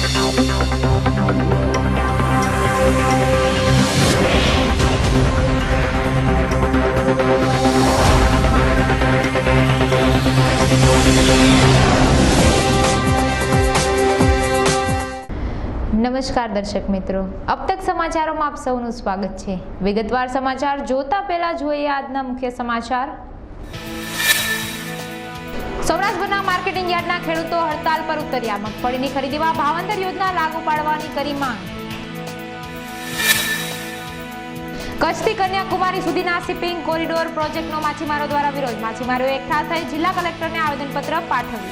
નમસ્કાર દર્શક મિત્રો, અબ તક સમાચારોમાં આપ સૌનું સ્વાગત છે। વિગતવાર સમાચાર જોતા પહેલા જોઈએ આજના મુખ્ય સમાચાર। સૌરાષ્ટ્રના માર્કેટિંગ યાર્ડના ખેડૂતો હડતાલ પર ઉતર્યા। મગફળીની ખરીદીમાં ભાવાંતર યોજના લાગુ પાડવાની કરી માંગ। કચ્છથી કન્યાકુમારી સુધીના શિપિંગ કોરિડોર પ્રોજેક્ટનો માછીમારો દ્વારા વિરોધ। માછીમારોએ એકઠા થઈ જિલ્લા કલેક્ટરને આવેદનપત્ર પાઠવ્યું।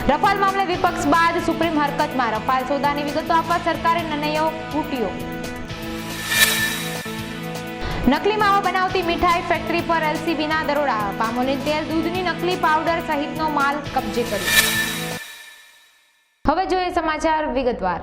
રફાલ મામલે વિપક્ષ બાદ સુપ્રીમ હરકતમાં। રફાલ સોદાની વિગતો આપવા સરકારે નિર્ણયો ફૂટ્યો। નકલી માવો બનાવતી મીઠાઈ ફેક્ટરી પર એલસીબીના દરોડા। પામોલીન તેલ, દૂધની નકલી પાવડર સહિતનો માલ કબજે કર્યો। હવે જોઈએ સમાચાર વિગતવાર।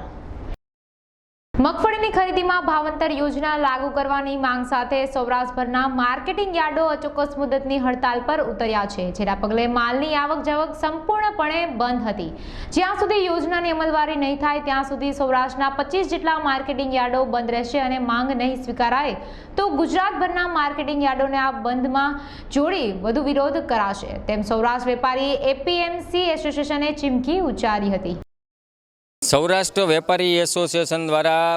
મગફળીની ખરીદીમાં ભાવાંતર યોજના લાગુ કરવાની માંગ સાથે સૌરાષ્ટ્રભરના માર્કેટિંગ યાર્ડો અચોક્કસ મુદતની હડતાલ પર ઉતર્યા છે, જેના પગલે માલની આવક જાવક સંપૂર્ણપણે બંધ હતી। જ્યાં સુધી યોજનાની અમલવારી નહીં થાય ત્યાં સુધી સૌરાષ્ટ્રના 25 જેટલા માર્કેટિંગ યાર્ડો બંધ રહેશે અને માંગ નહીં સ્વીકારાય તો ગુજરાતભરના માર્કેટિંગ યાર્ડોને આ બંધમાં જોડી વધુ વિરોધ કરાશે, તેમ સૌરાષ્ટ્ર વેપારી એપીએમસી એસોસિએશને ચીમકી ઉચ્ચારી હતી। સૌરાષ્ટ્ર વેપારી એસોસિએશન દ્વારા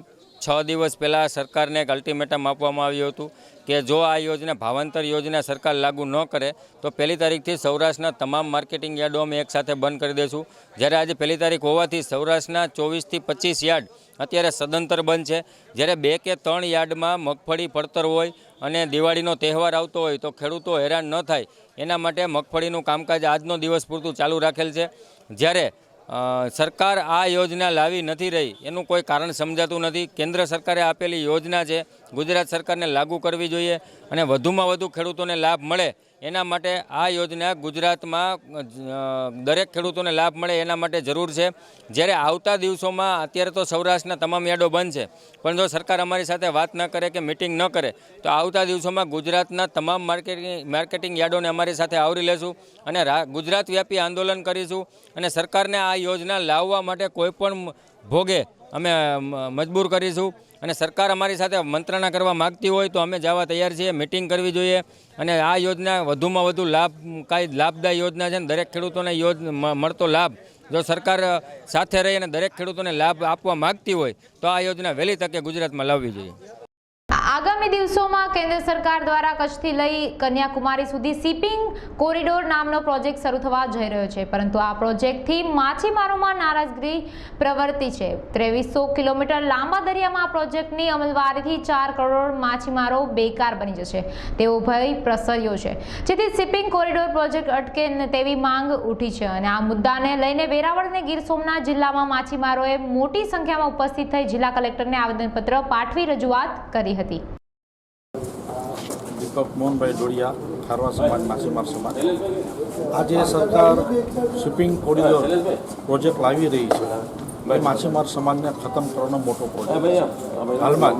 6 દિવસ પહેલાં સરકારને એક અલ્ટિમેટમ આપવામાં આવ્યું હતું કે જો આ યોજના ભાવાંતર યોજના સરકાર લાગુ ન કરે તો 1લી તારીખથી સૌરાષ્ટ્રના તમામ માર્કેટિંગ યાર્ડો અમે એકસાથે બંધ કરી દઈશું। જ્યારે આજે 1લી તારીખ હોવાથી સૌરાષ્ટ્રના 24 થી 25 યાર્ડ અત્યારે સદંતર બંધ છે। જ્યારે 2 કે 3 યાર્ડમાં મગફળી પડતર હોય અને દિવાળીનો તહેવાર આવતો હોય તો ખેડૂતો હેરાન ન થાય એના માટે મગફળીનું કામકાજ આજનો દિવસ પૂરતું ચાલુ રાખેલ છે। જ્યારે સરકાર આ યોજના લાવી નથી રહી એનું કોઈ કારણ સમજાતું નથી। કેન્દ્ર સરકારે આપેલી યોજના છે, ગુજરાત સરકારને લાગુ કરવી જોઈએ અને વધુમાં વધુ ખેડૂતોને લાભ મળે એના માટે આ યોજના ગુજરાતમાં દરેક ખેડૂતોને લાભ મળે એના માટે જરૂર છે। જ્યારે આવતા દિવસોમાં અત્યારે તો સૌરાષ્ટ્રના તમામ યાર્ડો બંધ છે, પણ જો સરકાર અમારી સાથે વાત ન કરે કે મિટિંગ ન કરે તો આવતા દિવસોમાં ગુજરાતના તમામ માર્કેટિંગ યાર્ડોને અમારી સાથે આવરી લેશું અને ગુજરાત વ્યાપી આંદોલન કરીશું અને સરકારને આ યોજના લાવવા માટે કોઈપણ ભોગે અમે મજબૂર કરીશું અને સરકાર અમારી સાથે મંત્રણા કરવા માગતી હોય તો અમે જવા તૈયાર છીએ। મિટિંગ કરવી જોઈએ અને આ યોજના વધુમાં વધુ લાભદાયી યોજના છે, દરેક ખેડૂતોને મળતો લાભ જો સરકાર સાથે રહી અને દરેક ખેડૂતોને લાભ આપવા માગતી હોય તો આ યોજના વહેલી તકે ગુજરાતમાં લાવવી જોઈએ। આગામી દિવસોમાં કેન્દ્ર સરકાર દ્વારા કચ્છથી લઈ કન્યાકુમારી સુધી શિપિંગ કોરિડોર નામનો પ્રોજેક્ટ શરૂ થવા જઈ રહ્યો છે, પરંતુ આ પ્રોજેક્ટથી માછીમારોમાં નારાજગી પ્રવર્તી છે। 2300 કિલોમીટર લાંબા દરિયામાં આ પ્રોજેક્ટની અમલવારીથી 4 કરોડ માછીમારો બેકાર બની જશે તેવો ભય પ્રસર્યો છે, જેથી શિપિંગ કોરિડોર પ્રોજેક્ટ અટકે તેવી માંગ ઉઠી છે અને આ મુદ્દાને લઈને વેરાવળ અને ગીર સોમનાથ જિલ્લામાં માછીમારોએ મોટી સંખ્યામાં ઉપસ્થિત થઈ જિલ્લા કલેક્ટરને આવેદનપત્ર પાઠવી રજૂઆત કરી હતી। દીપક મોહનભાઈ ડોડિયા, ખારવા સમાજ, માછીમાર સમાજ। આજે સરકાર શિપિંગ કોરિડોર પ્રોજેક્ટ લાવી રહી છે એ માછીમાર સમાજને ખતમ કરવાનો મોટો પ્રોજેક્ટ છે। હાલમાં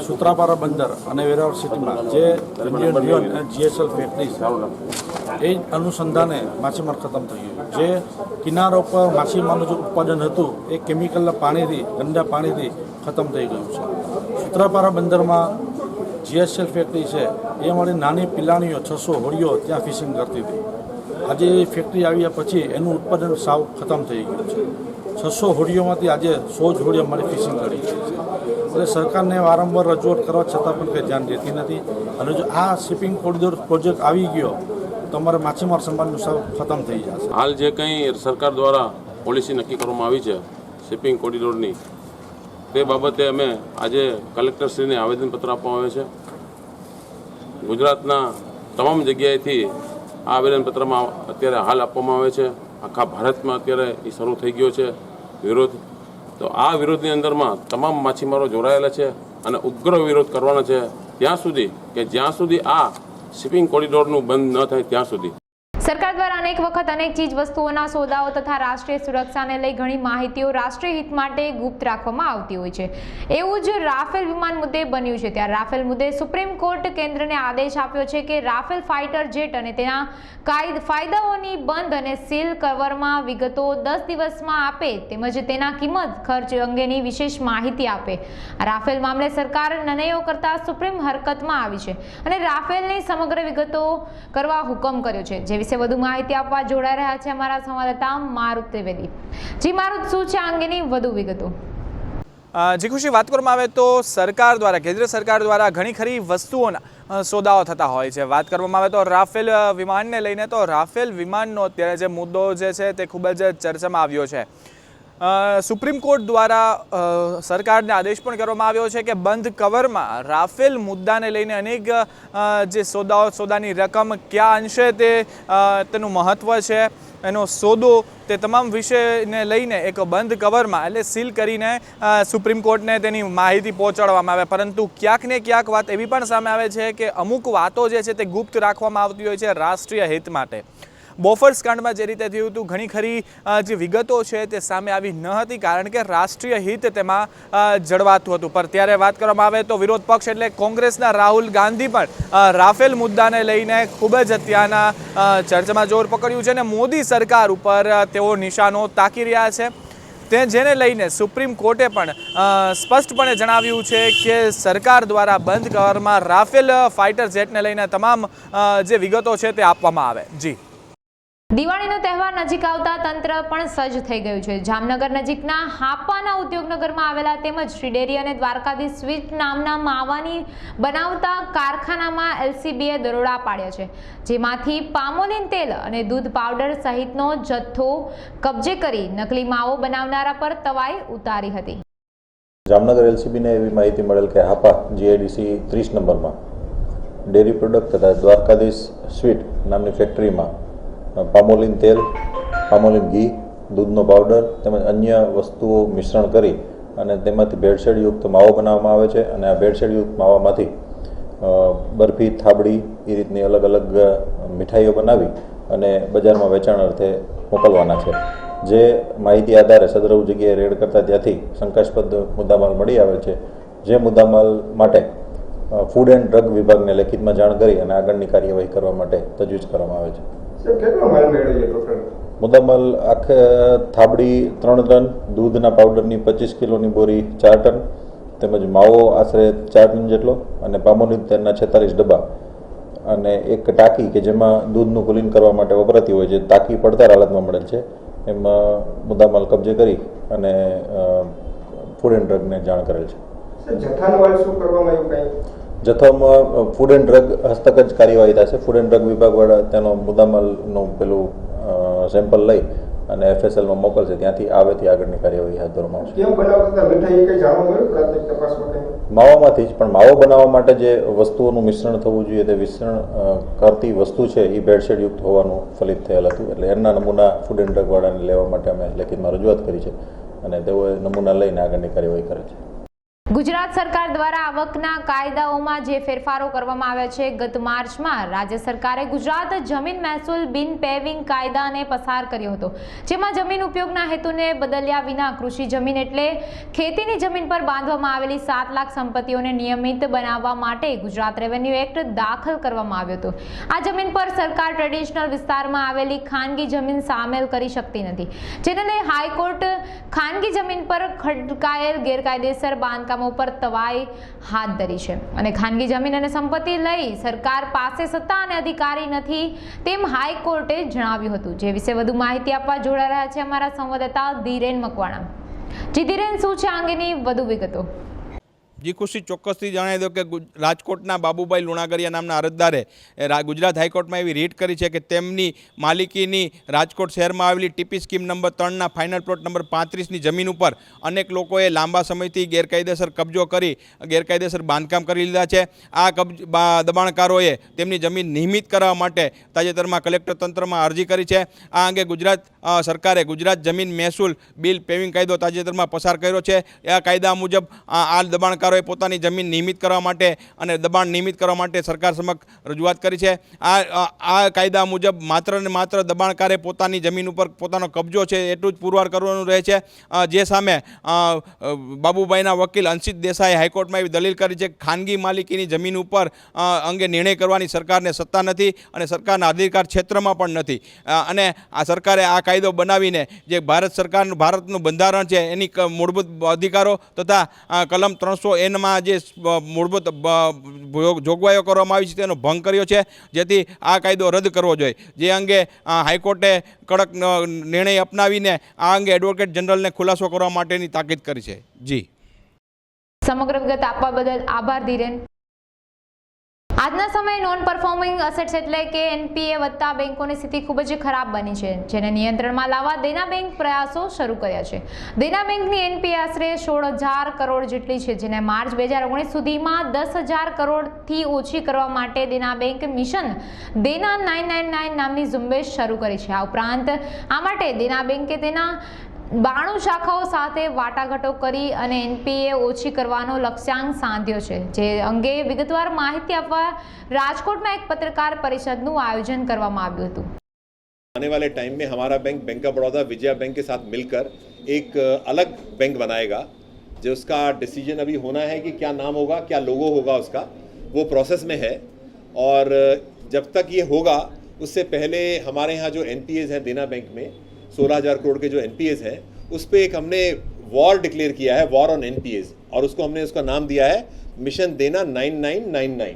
સુત્રાપાડા બંદર અને વેરાવળ સિટીમાં જે ઇન્ડિયન રિયન અને જીએસએલ ફેક્ટરી એ અનુસંધાને માછીમાર ખતમ થઈ ગયું। જે કિનારો પર માછીમારનું જે ઉત્પાદન હતું એ કેમિકલના પાણીથી, ગંદા પાણીથી ખતમ થઈ ગયું છે। સુત્રાપાડા બંદરમાં જીએસએલ ફેક્ટરી છે એ અમારી નાની પિલાણીઓ 600 હોડીઓ ત્યાં ફિશિંગ કરતી હતી। આજે એ ફેક્ટરી આવ્યા પછી એનું ઉત્પાદન સાવ ખતમ થઈ ગયું છે। 600 હોડીઓમાંથી આજે 100 જ હોડી અમારી ફિશિંગ કરી છે। એટલે સરકારને વારંવાર રજૂઆત કરવા છતાં પણ કંઈ ધ્યાન દેતી નથી અને જો આ શિપિંગ કોરિડોર પ્રોજેક્ટ આવી ગયો તો અમારે માછીમાર સમાજનું સાવ ખતમ થઈ જશે। હાલ જે કંઈ સરકાર દ્વારા પોલિસી નક્કી કરવામાં આવી છે શિપિંગ કોરિડોરની, તે બાબતે અમે આજે કલેક્ટરશ્રીને આવેદનપત્ર આપવામાં આવે છે। ગુજરાતના તમામ જગ્યાએથી આ આવેદનપત્રમાં અત્યારે હાલ આપવામાં આવે છે। આખા ભારતમાં અત્યારે એ શરૂ થઈ ગયો છે વિરોધ। તો આ વિરોધની અંદરમાં તમામ માછીમારો જોડાયેલા છે અને ઉગ્ર વિરોધ કરવાનો છે ત્યાં સુધી કે જ્યાં સુધી આ શિપિંગ કોરિડોરનું બંધ ન થાય ત્યાં સુધી। સરકાર દ્વારા અનેક વખત અનેક ચીજ વસ્તુઓના સોદાઓ તથા રાષ્ટ્રીય સુરક્ષાને લઈ ઘણી માહિતીઓ રાષ્ટ્રીય હિત માટે ગુપ્ત રાખવામાં આવતી હોય છે. એવું જ રાફેલ વિમાન મુદ્દે બન્યું છે. ત્યારે રાફેલ મુદ્દે સુપ્રીમ કોર્ટ કેન્દ્રને આદેશ આપ્યો છે કે રાફેલ ફાઇટર જેટ અને તેના ફાયદાઓની બંધ અને સીલ કવરમાં વિગતો 10 દિવસમાં આપે તેમજ તેના કિંમત ખર્ચ અંગેની વિશેષ માહિતી આપે. રાફેલ મામલે સરકાર નિર્ણયો કરતા સુપ્રીમ હરકતમાં આવી છે અને રાફેલની સમગ્ર વિગતો કરવા હુકમ કર્યો છે. જે વિશે વધુ માહિતી આપવા જોડાઈ રહ્યા છે અમારા સંવાદદાતા મારુત ત્રિવેદી. જી મારુત, શું છે આ અંગેની વધુ વિગતો? જી ખુશી, વાત કરવામાં આવે તો સરકાર દ્વારા, કેન્દ્ર સરકાર દ્વારા ઘણી ખરી વસ્તુઓના સોદાઓ થતા હોય છે. વાત કરવામાં આવે તો રાફેલ વિમાનને લઈને તો રાફેલ વિમાનનો અત્યારે જે મુદ્દો જે છે તે ખૂબ જ ચર્ચામાં આવ્યો છે. સુપ્રીમ કોર્ટ દ્વારા સરકારને આદેશ પણ કરવામાં આવ્યો છે કે બંધ કવરમાં રાફેલ મુદ્દાને લઈને અનેક જે સોદાની રકમ કયા અંશે તેનું મહત્ત્વ છે, એનો સોદો, તે તમામ વિષયને લઈને એક બંધ કવરમાં એટલે સીલ કરીને સુપ્રીમ કોર્ટને તેની માહિતી પહોંચાડવામાં આવે. પરંતુ ક્યાંક ને ક્યાંક વાત એવી પણ સામે આવે છે કે અમુક વાતો જે છે તે ગુપ્ત રાખવામાં આવતી હોય છે રાષ્ટ્રીય હિત માટે. બોફર્સ કાંડમાં જે રીતે થયું હતું, ઘણી ખરી જે વિગતો છે તે સામે આવી ન હતી કારણ કે રાષ્ટ્રીય હિત તેમાં જળવાતું હતું. પર ત્યારે વાત કરવામાં આવે તો વિરોધ પક્ષ એટલે કોંગ્રેસના રાહુલ ગાંધી પણ રાફેલ મુદ્દાને લઈને ખૂબ જ ત્યાંના ચર્ચામાં જોર પકડ્યું છે અને મોદી સરકાર ઉપર તેઓ નિશાનો તાકી રહ્યા છે. જેને લઈને સુપ્રીમ કોર્ટે પણ સ્પષ્ટપણે જણાવ્યું છે કે સરકાર દ્વારા બંધ કવરમાં રાફેલ ફાઇટર જેટને લઈને તમામ જે વિગતો છે તે આપવામાં આવે. જી, દિવાળીનો તહેવાર નજીક આવતા તંત્ર પણ સજ્જ થઈ ગયું છે. જામનગર નજીકના હાપાના ઉદ્યોગનગરમાં આવેલા તેમજ શ્રીડેરી અને દ્વારકાધીશ સ્વીટ નામના માવાની બનાવતા કારખાનામાં એલસીબીએ દરોડા પાડ્યા છે, જેમાંથી પામોલીન તેલ અને દૂધ પાવડર સહિતનો જથ્થો કબજે કરી નકલી માવો બનાવનારા પર તવાઈ ઉતારી હતી. જામનગર એલસીબીને એવી માહિતી મળેલ કે હાપા જીઆઈડીસી 30 નંબરમાં ડેરી પ્રોડક્ટ તથા દ્વારકાધીશ સ્વીટ નામની ફેક્ટરીમાં પામોલીન તેલ, પામોલીન ઘી, દૂધનો પાવડર તેમજ અન્ય વસ્તુઓ મિશ્રણ કરી અને તેમાંથી ભેળસેળયુક્ત માવો બનાવવામાં આવે છે અને આ ભેળસેળયુક્ત માવામાંથી બરફી, થાબડી એ રીતની અલગ અલગ મીઠાઈઓ બનાવી અને બજારમાં વેચાણ અર્થે મોકલવાના છે. જે માહિતી આધારે સદરવ જગ્યાએ રેડ કરતા ત્યાંથી શંકાસ્પદ મુદ્દામાલ મળી આવે છે. જે મુદ્દામાલ માટે ફૂડ એન્ડ ડ્રગ વિભાગને લેખિતમાં જાણ કરી અને આગળની કાર્યવાહી કરવા માટે તજવીજ કરવામાં આવે છે. મુદ્દામાલ આખે થાબડી 3 ટન, દૂધના પાવડરની 25 કિલોની બોરી 4 ટન તેમજ માવો આશરે 4 ટન જેટલો અને પામોલીન તેલના 46 ડબ્બા અને એક ટાંકી કે જેમાં દૂધનું કુલિંગ કરવા માટે વપરાતી હોય છે, ટાંકી પડતર હાલતમાં મળેલ છે. એમાં મુદ્દામાલ કબજે કરી અને ફૂડ એન્ડ ડ્રગને જાણ કરેલ છે. જથ્થામાં ફૂડ એન્ડ ડ્રગ હસ્તક જ કાર્યવાહી થશે. ફૂડ એન્ડ ડ્રગ વિભાગવાળા તેનો મુદ્દામાલનું પેલું સેમ્પલ લઈ અને એફએસએલમાં મોકલશે, ત્યાંથી આવેથી આગળની કાર્યવાહી હાથ ધરવામાં આવશે. માવામાંથી જ, પણ માવો બનાવવા માટે જે વસ્તુઓનું મિશ્રણ થવું જોઈએ તે મિશ્રણ કરતી વસ્તુ છે એ ભેળસેળયુક્ત હોવાનું ફલિત થયેલ હતું. એટલે એના નમૂના ફૂડ એન્ડ ડ્રગવાળાને લેવા માટે અમે લેખિતમાં રજૂઆત કરી છે અને તેઓએ નમૂના લઈને આગળની કાર્યવાહી કરે છે. ગુજરાત સરકાર દ્વારા આવકના કાયદાઓમાં જે ફેરફારો કરવામાં આવ્યા છે, ગત માર્ચમાં રાજ્ય સરકારે ગુજરાત જમીન મહેસૂલ બિન પેવિંગ કાયદાને પસાર કર્યો હતો, જેમાં જમીન ઉપયોગના હેતુને બદલ્યા વિના કૃષિ જમીન એટલે ખેતીની જમીન પર બાંધવામાં આવેલી 7 લાખ સંપત્તિઓને નિયમિત બનાવવા માટે ગુજરાત રેવન્યુ એક્ટ દાખલ કરવામાં આવ્યો હતો. આ જમીન પર સરકાર ટ્રેડિશનલ વિસ્તારમાં આવેલી ખાનગી જમીન સામેલ કરી શકતી નથી, જેને લઈ હાઈકોર્ટ ખાનગી જમીન પર ખડકાયેલ ગેરકાયદેસર બાંધકામો પર તવાઈ હાથ ધરી છે અને ખાનગી જમીન અને સંપત્તિ લઈ સરકાર પાસે સત્તા અને અધિકારી નથી તેમ હાઈકોર્ટે જણાવ્યું હતું. જે વિશે વધુ માહિતી આપવા જોડાઈ રહ્યા છે અમારા સંવાદદાતા ધીરેન મકવાણા. જી ધીરેન, શું છે આ અંગેની વધુ વિગતો? જી ખુશી, ચોક્કસથી જણાવી દો કે રાજકોટના બાબુભાઈ લુણાગરિયા નામના અરજદારે ગુજરાત હાઈકોર્ટમાં એવી રીટ કરી છે કે તેમની માલિકીની રાજકોટ શહેરમાં આવેલી ટીપી સ્કીમ નંબર 3ના ફાઇનલ પ્લોટ નંબર 35ની જમીન ઉપર અનેક લોકોએ લાંબા સમયથી ગેરકાયદેસર કબજો કરી ગેરકાયદેસર બાંધકામ કરી લીધા છે. આ દબાણકારોએ તેમની જમીન નિયમિત કરવા માટે તાજેતરમાં કલેક્ટર તંત્રમાં અરજી કરી છે. આ અંગે ગુજરાત સરકારે ગુજરાત જમીન મહેસૂલ બિલ પેવિંગ કાયદો તાજેતરમાં પસાર કર્યો છે. આ કાયદા મુજબ આ દબાણકારો દબાણકારોએ પોતાની જમીન નિયમિત કરવા માટે અને દબાણ નિયમિત કરવા માટે સરકાર સમક્ષ રજૂઆત કરી છે. આ કાયદા મુજબ માત્ર ને માત્ર દબાણકારે પોતાની જમીન ઉપર પોતાનો કબજો છે એટલું જ પુરવાર કરવાનું રહે છે. જે સામે બાબુભાઈના વકીલ અંશિત દેસાઈ હાઈકોર્ટમાં એવી દલીલ કરી છે કે ખાનગી માલિકીની જમીન ઉપર અંગે નિર્ણય કરવાની સરકારને સત્તા નથી અને સરકારના અધિકાર ક્ષેત્રમાં પણ નથી. અને આ સરકારે આ કાયદો બનાવીને જે ભારતનું બંધારણ છે એની મૂળભૂત અધિકારો તથા કલમ 300N જે મૂળભૂત જોગવાઈઓ કરવામાં આવી છે તેનો ભંગ કર્યો છે, જેથી આ કાયદો રદ કરવો જોઈએ. જે અંગે હાઈકોર્ટે કડક નિર્ણય અપનાવીને આ અંગે એડવોકેટ જનરલને ખુલાસો કરવા માટેની તાકીદ કરી છે. જી, સમગ્ર વિગત આપવા બદલ આભાર ધીરેન. આજના સમયે નોન પરફોર્મિંગ એસેટ્સ એટલે કે એનપીએ વધતા બેંકોની સ્થિતિ ખૂબ જ ખરાબ બની છે, જેને નિયંત્રણમાં લાવવા દેના બેંક પ્રયાસો શરૂ કર્યા છે. દેના બેંકની એનપીએ આશરે 16,000 કરોડ જેટલી છે, જેને માર્ચ 2019 સુધીમાં 10,000 કરોડથી ઓછી કરવા માટે દેના બેંક મિશન દેના 999 નામની ઝુંબેશ શરૂ કરી છે. આ ઉપરાંત આ માટે દેના બેંકે તેના 92 શાખાઓ સાથે વાટાઘાટો કરી અને એનપીએ ઓછી કરવાનો લક્ષ્યાંક સાધ્યો છે. જે અંગે વિગતવાર માહિતી આપવા રાજકોટમાં એક પત્રકાર પરિષદનું આયોજન કરવામાં આવ્યું હતું. आने वाले टाइम में हमारा bank bank of Baroda Vijaya bank के साथ मिलकर एक अलग बैंक बनाएगा, जो उसका डिसीजन अभी होना है कि क्या नाम होगा, क्या लोगो होगा, उसका वो प्रोसेस में है. और जब तक ये होगा उससे पहले हमारे यहाँ जो एनपीएज हैं देना बैंक में 16,000 करोड़ के जो एनपीएज हैं उस पर एक हमने वॉर डिक्लेयर किया है, वॉर ऑन एनपीएज, और उसको हमने उसका नाम दिया है मिशन देना 9999.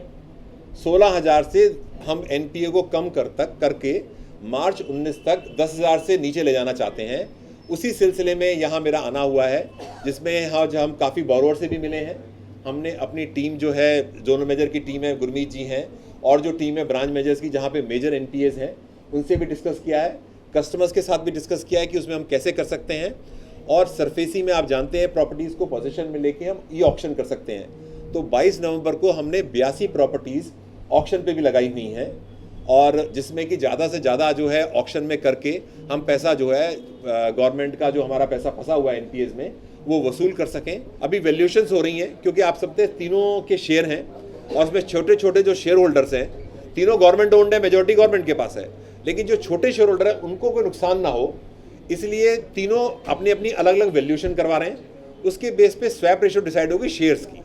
16,000 से हम एनपीए को कम करके मार्च 19 तक 10,000 से नीचे ले जाना चाहते हैं. उसी सिलसिले में यहाँ मेरा आना हुआ है, जिसमें हम काफ़ी बोरोवर से भी मिले हैं. हमने अपनी टीम जो है जोनल मेजर की टीम है, गुरमीत जी हैं, और जो टीम है ब्रांच मेजर्स की जहाँ पे मेजर एनपीएज हैं उनसे भी डिस्कस किया है. कस्टमर्स के साथ भी डिस्कस किया है कि उसमें हम कैसे कर सकते हैं. और सरफेसी में आप जानते हैं प्रॉपर्टीज़ को पोजीशन में लेके हम ई ऑक्शन कर सकते हैं. तो 22 नवंबर को हमने 82 प्रॉपर्टीज़ ऑक्शन पे भी लगाई हुई हैं, और जिसमें कि ज़्यादा से ज़्यादा जो है ऑक्शन में करके हम पैसा जो है गवर्नमेंट का जो हमारा पैसा फंसा हुआ है एनपीएज में वो वसूल कर सकें. अभी वैल्यूएशंस हो रही हैं क्योंकि आप सबके तीनों के शेयर हैं, और उसमें छोटे छोटे जो शेयर होल्डर्स हैं तीनों गवर्नमेंट ओन्ड है, मेजॉरिटी गवर्नमेंट के पास है, लेकिन जो छोटे शेयर होल्डर है उनको कोई नुकसान ना हो इसलिए तीनों अपनी अपनी अलग अलग वैल्यूएशन करवा रहे हैं. उसके बेस पे स्वैप रेशो डिसाइड होगी शेयर्स की.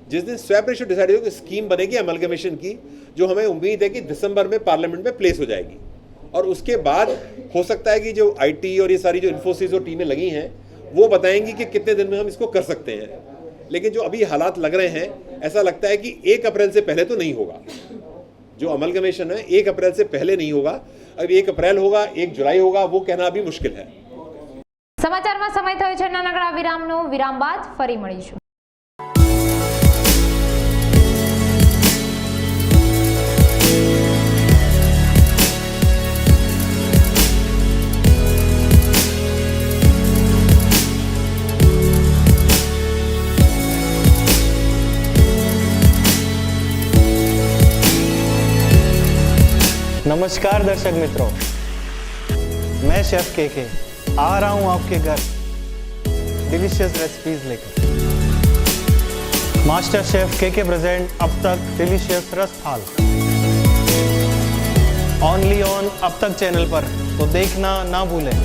जिस दिन स्वैप रेशो डिसाइड होगी स्कीम बनेगी अमलगमेशन की, जो हमें उम्मीद है कि दिसंबर में पार्लियामेंट में प्लेस हो जाएगी. और उसके बाद हो सकता है कि जो आईटी और ये सारी जो इन्फोसिस और टीमें लगी हैं वो बताएंगी कि कितने दिन में हम इसको कर सकते हैं. लेकिन जो अभी हालात लग रहे हैं ऐसा लगता है कि 1 अप्रैल से पहले तो नहीं होगा. जो अमलगमेशन है 1 अप्रैल से पहले नहीं होगा. अब 1 अप्रैल होगा, 1 जुलाई होगा, वो कहना अभी मुश्किल है. સમાચારમાં સમય થયો છે નાનકડા વિરામનો. વિરામ બાદ ફરી મળીશું. नमस्कार दर्शक मित्रों, मैं शेफ केके आ रहा हूं आपके घर डिलीशियस रेसिपीज लेकर. मास्टर शेफ केके प्रेजेंट अब तक डिलीशियस रस थाल ओनली ऑन अब तक चैनल पर, तो देखना ना भूलें.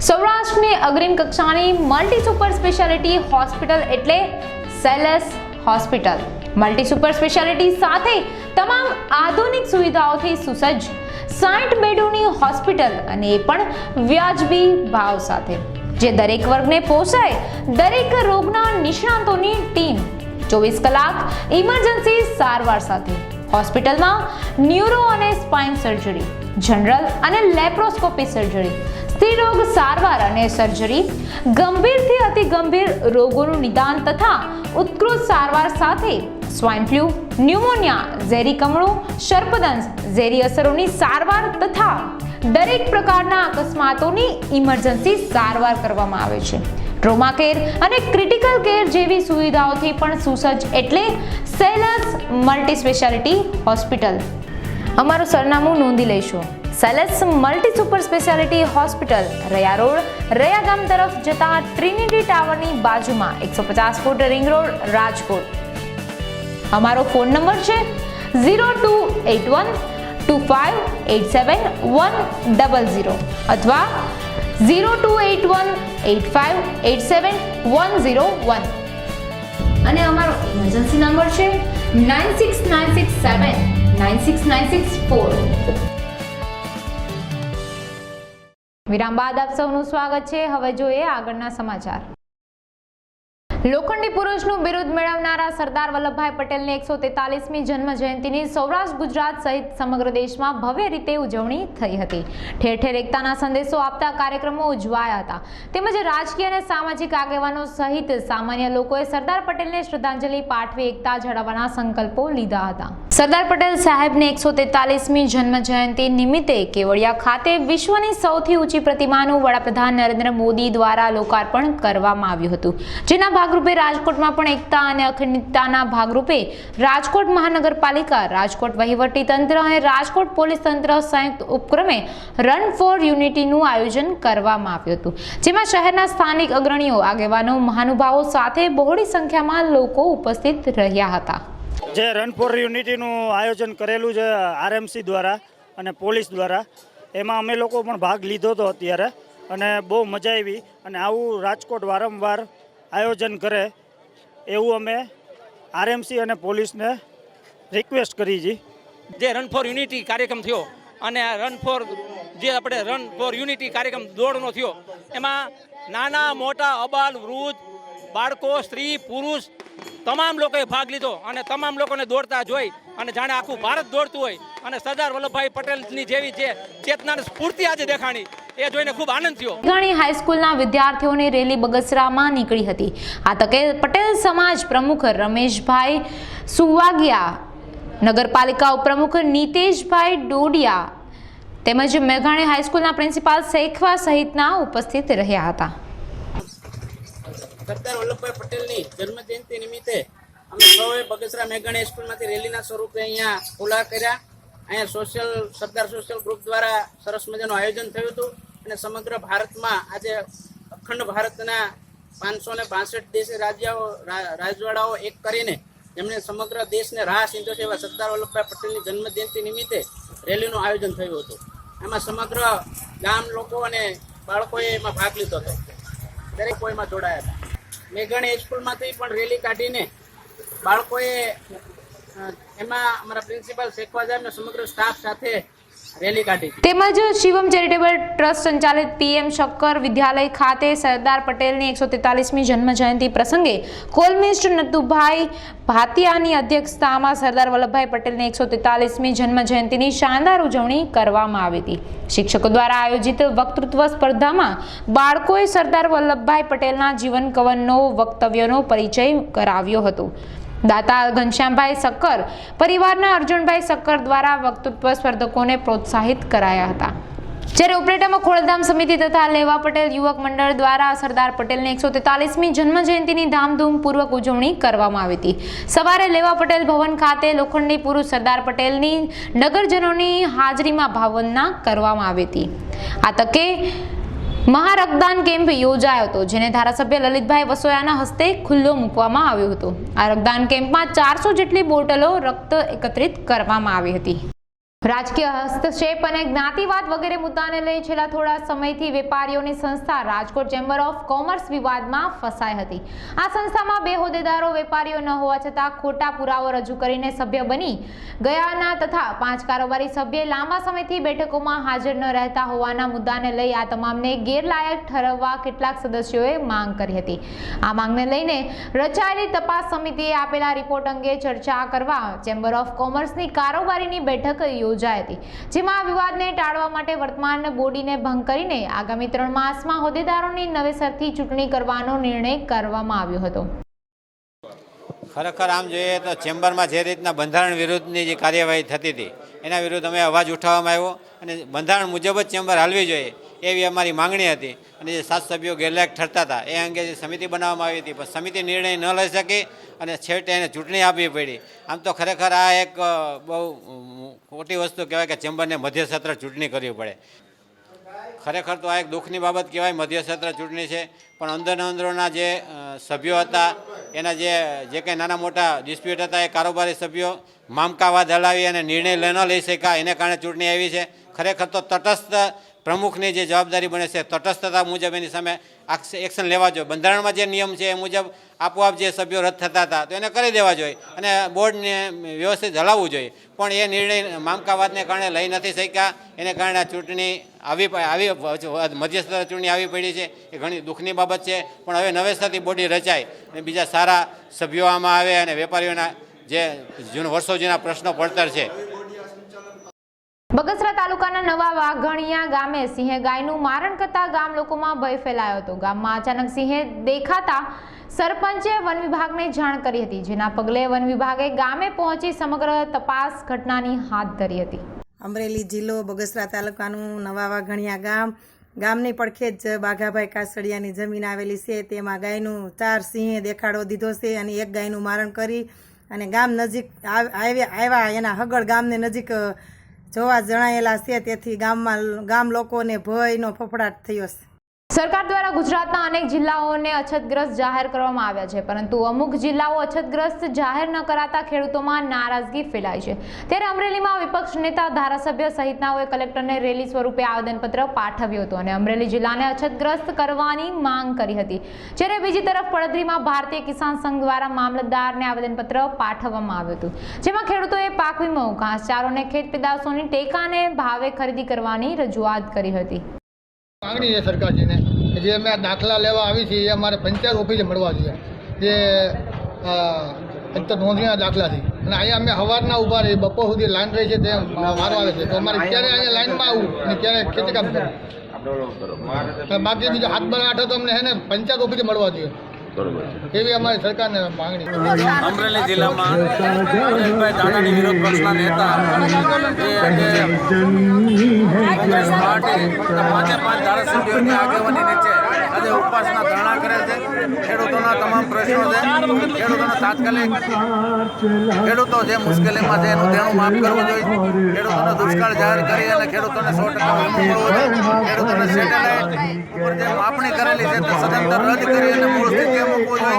સૌરાષ્ટ્રની અગ્રીમ કક્ષાની મલ્ટી સુપર સ્પેશિયાલિટી હોસ્પિટલ એટલે Seles hospital. Multi super speciality સાથે તમામ આધુનિક સુવિધાઓથી સુસજ્જ 60 બેડોની હોસ્પિટલ અને એ પણ વ્યાજબી ભાવ સાથે, જે દરેક વર્ગને પોસાય. દરેક રોગના નિષ્ણાતોની ટીમ 24 કલાક ઇમરજન્સી સારવાર સાથે. હોસ્પિટલમાં ન્યુરો અને સ્પાઇન સર્જરી, જનરલ અને લેપ્રોસ્કોપી સર્જરી, સ્ત્રીરોગ સારવાર અને સર્જરી, ગંભીરથી અતિ ગંભીર રોગોનું નિદાન તથા ઉત્કૃષ્ટ સારવાર સાથે સ્વાઇન ફ્લૂ, ન્યુમોનિયા, ઝેરી કમળો, સર્પદંશ, ઝેરી અસરોની સારવાર તથા દરેક પ્રકારના અકસ્માતોની ઇમરજન્સી સારવાર કરવામાં આવે છે. ટ્રોમા કેર અને ક્રિટિકલ કેર જેવી સુવિધાઓથી પણ સુસજ્જ એટલે સેલસ મલ્ટી સ્પેશિયાલિટી હોસ્પિટલ. અમારું સરનામું નોંધી લેશો. Seles multi super speciality hospital, રયા રોડ, રયા ગામ તરફ જતા ટ્રિનિટી ટાવરની બાજુમાં, 150 ફૂટ રિંગ રોડ, રાજકોટ. અમારો ફોન નંબર છે 0281258710 અથવા 0281858710 અને અમારો ઇમરજન્સી નંબર છે 9696796964. વિરામ બાદ આપ સૌનું સ્વાગત છે. હવે જોઈએ આગળના સમાચાર. લોખંડી પુરુષનું બિરુદ મેળવનારા સરદાર વલ્લભભાઈ પટેલની 143મી જન્મ જયંતિની સૌરાષ્ટ્ર, ગુજરાત સહિત સમગ્ર દેશમાં ભવ્ય રીતે ઉજવણી થઈ હતી. ઠેર ઠેર એકતાના સંદેશો આપતા કાર્યક્રમો ઉજવાયા હતા. તેમજ રાજકીય અને સામાજિક આગેવાનો સહિત સામાન્ય લોકોએ સરદાર પટેલને શ્રદ્ધાંજલિ પાઠવી એકતા જાળવવાના સંકલ્પો લીધા હતા. સરદાર પટેલ સાહેબની 143મી જન્મ જયંતિ નિમિત્તે કેવડિયા ખાતે વિશ્વની સૌથી ઊંચી પ્રતિમાનું વડાપ્રધાન નરેન્દ્ર મોદી દ્વારા લોકાર્પણ કરવામાં આવ્યું હતું. જેના ભાગરૂપે રાજકોટમાં પણ એકતા અને અખંડિતતાના ભાગરૂપે રાજકોટ મહાનગરપાલિકા, રાજકોટ વહીવટી તંત્ર અને રાજકોટ પોલીસ તંત્ર સંયુક્ત ઉપક્રમે રન ફોર યુનિટીનું આયોજન કરવામાં આવ્યું હતું. જેમાં શહેરના સ્થાનિક અગ્રણીઓ, આગેવાનો, મહાનુભાવો સાથે બહોળી સંખ્યામાં લોકો ઉપસ્થિત રહ્યા હતા. જે રન ફોર યુનિટીનું આયોજન કરેલું છે આરએમસી દ્વારા અને પોલીસ દ્વારા, એમાં અમે લોકો પણ ભાગ લીધો હતો અત્યારે અને બહુ મજા આવી. અને આવું રાજકોટ વારંવાર આયોજન કરે એવું અમે આરએમસી અને પોલીસને રિક્વેસ્ટ કરી છે. જે રન ફોર યુનિટી કાર્યક્રમ થયો અને રન ફોર યુનિટી કાર્યક્રમ દોડનો થયો, એમાં નાના મોટા, અબાલ, વૃદ્ધ, બાળકો, સ્ત્રી, પુરુષ તમામ લોકોએ ભાગ લીધો અને તમામ લોકોને દોડતા જોઈ અને જાણે આખું ભારત દોડતું હોય અને સરદાર વલ્લભભાઈ પટેલની જેવી જે ચેતનાની સ્ફૂર્તિ આજે દેખાણી, એ જોઈને ખૂબ આનંદ થયો. ઘણી હાઈસ્કૂલના વિદ્યાર્થીઓની રેલી બગસરામાં નીકળી હતી. આ તકે પટેલ સમાજ પ્રમુખ રમેશભાઈ સુવાગિયા, નગરપાલિકા ઉપપ્રમુખ નીતેશભાઈ ડોડિયા તેમજ મેઘાણી હાઈસ્કૂલના પ્રિન્સિપાલ શેખવા સહિતના ઉપસ્થિત રહ્યા હતા. સરદાર વલ્લભભાઈ પટેલની જન્મજયંતિ નિમિત્તે અમે સૌએ બગસરા મેઘાણી સ્કૂલમાંથી રેલીના સ્વરૂપે અહીંયા ખુલ્લા કર્યા. અહીંયા સરદાર સોશિયલ ગ્રુપ દ્વારા સરસ મજાનું આયોજન થયું હતું અને સમગ્ર ભારતમાં આજે અખંડ ભારતના 562 દેશી રાજવાડાઓ એક કરીને જેમણે સમગ્ર દેશને રાહ સીંધ્યો છે એવા સરદાર વલ્લભભાઈ પટેલની જન્મજયંતિ નિમિત્તે રેલીનું આયોજન થયું હતું. એમાં સમગ્ર ગામ લોકો અને બાળકોએ એમાં ભાગ લીધો હતો. દરેક કોઈ એમાં જોડાયા હતા. મેઘાણી સ્કૂલમાંથી પણ રેલી કાઢીને બાળકોએ એમાં અમારા પ્રિન્સિપાલ શેખવા સાહેબના સમગ્ર સ્ટાફ સાથે રેલી કાઢી. તેમજ શિવમ ચેરિટેબલ ટ્રસ્ટ સંચાલિત પીએમ શક્કર વિદ્યાલય ખાતે સરદાર પટેલની 143મી જન્મ જયંતિ પ્રસંગે કોલમિસ્ટ નતુભાઈ ભાતિયાની અધ્યક્ષતામાં સરદાર વલ્લભભાઈ પટેલની 143મી જન્મ જયંતિની શાનદાર ઉજવણી કરવામાં આવી હતી. શિક્ષકો દ્વારા આયોજિત વક્તૃત્વ સ્પર્ધામાં બાળકોએ સરદાર વલ્લભભાઈ પટેલના જીવન કવનનો વક્તવ્યનો પરિચય કરાવ્યો હતો. દાતા ઘનશ્યામભાઈ સક્કર પરિવારના અર્જુનભાઈ સક્કર દ્વારા વક્તૃત્વ સ્પર્ધકોને પ્રોત્સાહિત કરાયા હતા. જ્યારે ઉપલેટામાં ખોડલધામ સમિતિ તથા લેવા પટેલ યુવક મંડળ દ્વારા સરદાર પટેલની 143મી જન્મ જયંતિની ધામધૂમપૂર્વક ઉજવણી કરવામાં આવી હતી. સવારે લેવા પટેલ ભવન ખાતે લોખંડી પુરુષ સરદાર પટેલની નગરજનોની હાજરીમાં ભાવવંદના કરવામાં આવી હતી. આ તકે મહારક્તદાન કેમ્પ યોજાયો હતો, જેને ધારાસભ્ય લલિતભાઈ વસોયાના હસ્તે ખુલ્લો મૂકવામાં આવ્યો હતો. આ રક્તદાન કેમ્પમાં 400 જેટલી બોટલો રક્ત એકત્રિત કરવામાં આવી હતી. રાજકીય હસ્તક્ષેપ અને જ્ઞાતિવાદ વગેરે મુદ્દાને લઈ છેલ્લા થોડા સમયથી વેપારીઓની સંસ્થા રાજકોટ ચેમ્બર ઓફ કોમર્સ વિવાદમાં ફસાઈ હતી. આ સંસ્થામાં બે હોદ્દેદારો વેપારીઓ ન હોવા છતાં ખોટા પુરાવો રજૂ કરીને સભ્ય બની ગયાના તથા 5 કારોબારી સભ્ય લાંબા સમયથી બેઠકોમાં હાજર ન રહેતા હોવાના મુદ્દાને લઈ આ તમામને ગેરલાયક ઠરાવવા કેટલાક સદસ્યોએ માંગ કરી હતી. આ માંગને લઈને રચાયેલી તપાસ સમિતિએ આપેલા રિપોર્ટ અંગે ચર્ચા કરવા ચેમ્બર ઓફ કોમર્સની કારોબારીની બેઠક યોજાઈ હતી, જેમાં વિવાદને ટાળવા માટે વર્તમાન બોડીને ભંગ કરીને આગામી 3 માસમાં હોદ્દેદારોની નવેસરથી ચૂંટણી કરવાનો નિર્ણય કરવામાં આવ્યો હતો. ખરેખર આમ જોઈએ તો ચેમ્બરમાં જે રીતના બંધારણ વિરુદ્ધની જે કાર્યવાહી થતી હતી એના વિરુદ્ધ અમે અવાજ ઉઠાવવામાં આવ્યો અને બંધારણ મુજબ જ ચેમ્બર હાલવી જોઈએ એવી અમારી માંગણી હતી. અને જે 7 સભ્યો ગેરલાયક ઠરતા હતા એ અંગે જે સમિતિ બનાવવામાં આવી હતી, પણ સમિતિ નિર્ણય ન લઈ શકી અને છેવટે એને ચૂંટણી આપવી પડી. આમ તો ખરેખર આ એક બહુ ખોટી વસ્તુ કહેવાય કે ચેમ્બરને મધ્યસત્ર ચૂંટણી કરવી પડે. ખરેખર તો આ એક દુઃખની બાબત કહેવાય, મધ્યસત્ર ચૂંટણી છે, પણ અંદરોના જે સભ્યો હતા એના જે કંઈ નાના મોટા ડિસ્પ્યુટ હતા એ કારોબારી સભ્યો મામકાવાદ હલાવી અને નિર્ણય ન લઈ શક્યા, એને કારણે ચૂંટણી આવી છે. ખરેખર તો તટસ્થ પ્રમુખની જે જવાબદારી બને છે તટસ્થતા મુજબ એની સામે એક્શન લેવા જોઈએ. બંધારણમાં જે નિયમ છે એ મુજબ આપોઆપ જે સભ્યો રદ થતા હતા તો એને કરી દેવા જોઈએ અને બોર્ડને વ્યવસ્થિત હલાવવું જોઈએ, પણ એ નિર્ણય મામકાવાદને કારણે લઈ નથી શક્યા. એને કારણે ચૂંટણી આવી મધ્યસ્થ ચૂંટણી આવી પડી છે. એ ઘણી દુઃખની બાબત છે, પણ હવે નવેસરથી બોડી રચાય અને બીજા સારા સભ્યો આમાં આવે અને વેપારીઓના જે વર્ષો જૂના પ્રશ્નો પડતર છે. બગસરા તાલુકાના નવા વાઘણિયા ગામે સિંહે ગાયનું મારણ કરતા ગામ લોકોમાં ભય ફેલાયો હતો. ગામમાં અચાનક સિંહે દેખાતા સરપંચે વન વિભાગને જાણ કરી હતી, જેના પગલે વન વિભાગે ગામે પહોંચી સમગ્ર તપાસ ઘટનાની હાથ ધરી હતી. અમરેલી જિલ્લો બગસરા તાલુકાનું નવા વાઘણિયા ગામની પડખે જ બાઘાભાઈ કાસડિયાની જમીન આવેલી છે. તેમાં ગાયનું 4 સિંહે દેખાડો દીધો છે અને એક ગાયનું મારણ કરી અને ગામ નજીક આવ્યા એના હગળ ગામને નજીક જોવા જણાયેલા છે. તેથી ગામ લોકોને ભયનો ફફડાટ થયો છે. સરકાર દ્વારા ગુજરાતના અનેક જિલ્લાઓને અછતગ્રસ્ત જાહેર કરવામાં આવ્યા છે, પરંતુ અમુક જિલ્લાઓ અછતગ્રસ્ત જાહેર ન કરાતા ખેડૂતોમાં નારાજગી ફેલાઈ છે. ત્યારે અમરેલીમાં વિપક્ષ નેતા, ધારાસભ્ય સહિતનાઓએ કલેક્ટરને રેલી સ્વરૂપે આવેદનપત્ર પાઠવ્યું હતું અને અમરેલી જિલ્લાને અછતગ્રસ્ત કરવાની માંગ કરી હતી. જ્યારે બીજી તરફ પડધરીમાં ભારતીય કિસાન સંઘ દ્વારા મામલતદારને આવેદનપત્ર પાઠવવામાં આવ્યું હતું, જેમાં ખેડૂતોએ પાક વીમો, ઘાસચારો અને ખેત પેદાશોની ટેકાને ભાવે ખરીદી કરવાની રજૂઆત કરી હતી. માંગણી છે સરકારશ્રીને કે જે અમે દાખલા લેવા આવી છીએ એ અમારે પંચાયત ઓફિસે મળવા જોઈએ, જે એક તો નોંધણીના દાખલા છે. અને અહીંયા અમે સવારના ઊભા રહી બપોર સુધી લાઈન રહી છે, તે મારો આવે છે, તો અમારે ક્યારે અહીંયા લાઈનમાં આવવું અને ક્યારે ખેતીકામ કરવું. બાકી બીજો 7-8 તો અમને હે ને પંચાયત ઓફિસે મળવા જોઈએ એવી અમારી સરકારને માંગણી. અમરેલી જિલ્લામાં અનિલભાઈ દાનાણી વિરોધ પક્ષના નેતા કોંગ્રેસ પાર્ટી 5 ધારાસભ્યોની આગેવાની નીચે આજે ઉપવાસના ધરણા કરે છે. ખેડૂતોના તમામ પ્રશ્નો છે, ખેડૂતોને તાત્કાલિક ખેડૂતો જે મુશ્કેલીમાં છે એનું દેણું માફ કરવું જોઈએ, ખેડૂતોને દુષ્કાળ જાહેર કરી અને ખેડૂતોને 100% વીમો મળવો જોઈએ, ખેડૂતોને સેટેલાઇટ ઉપર જે માપણી કરેલી છે તે સદંતર રદ કરી અને મૂળ સ્થિતિએ મૂકવું જોઈએ.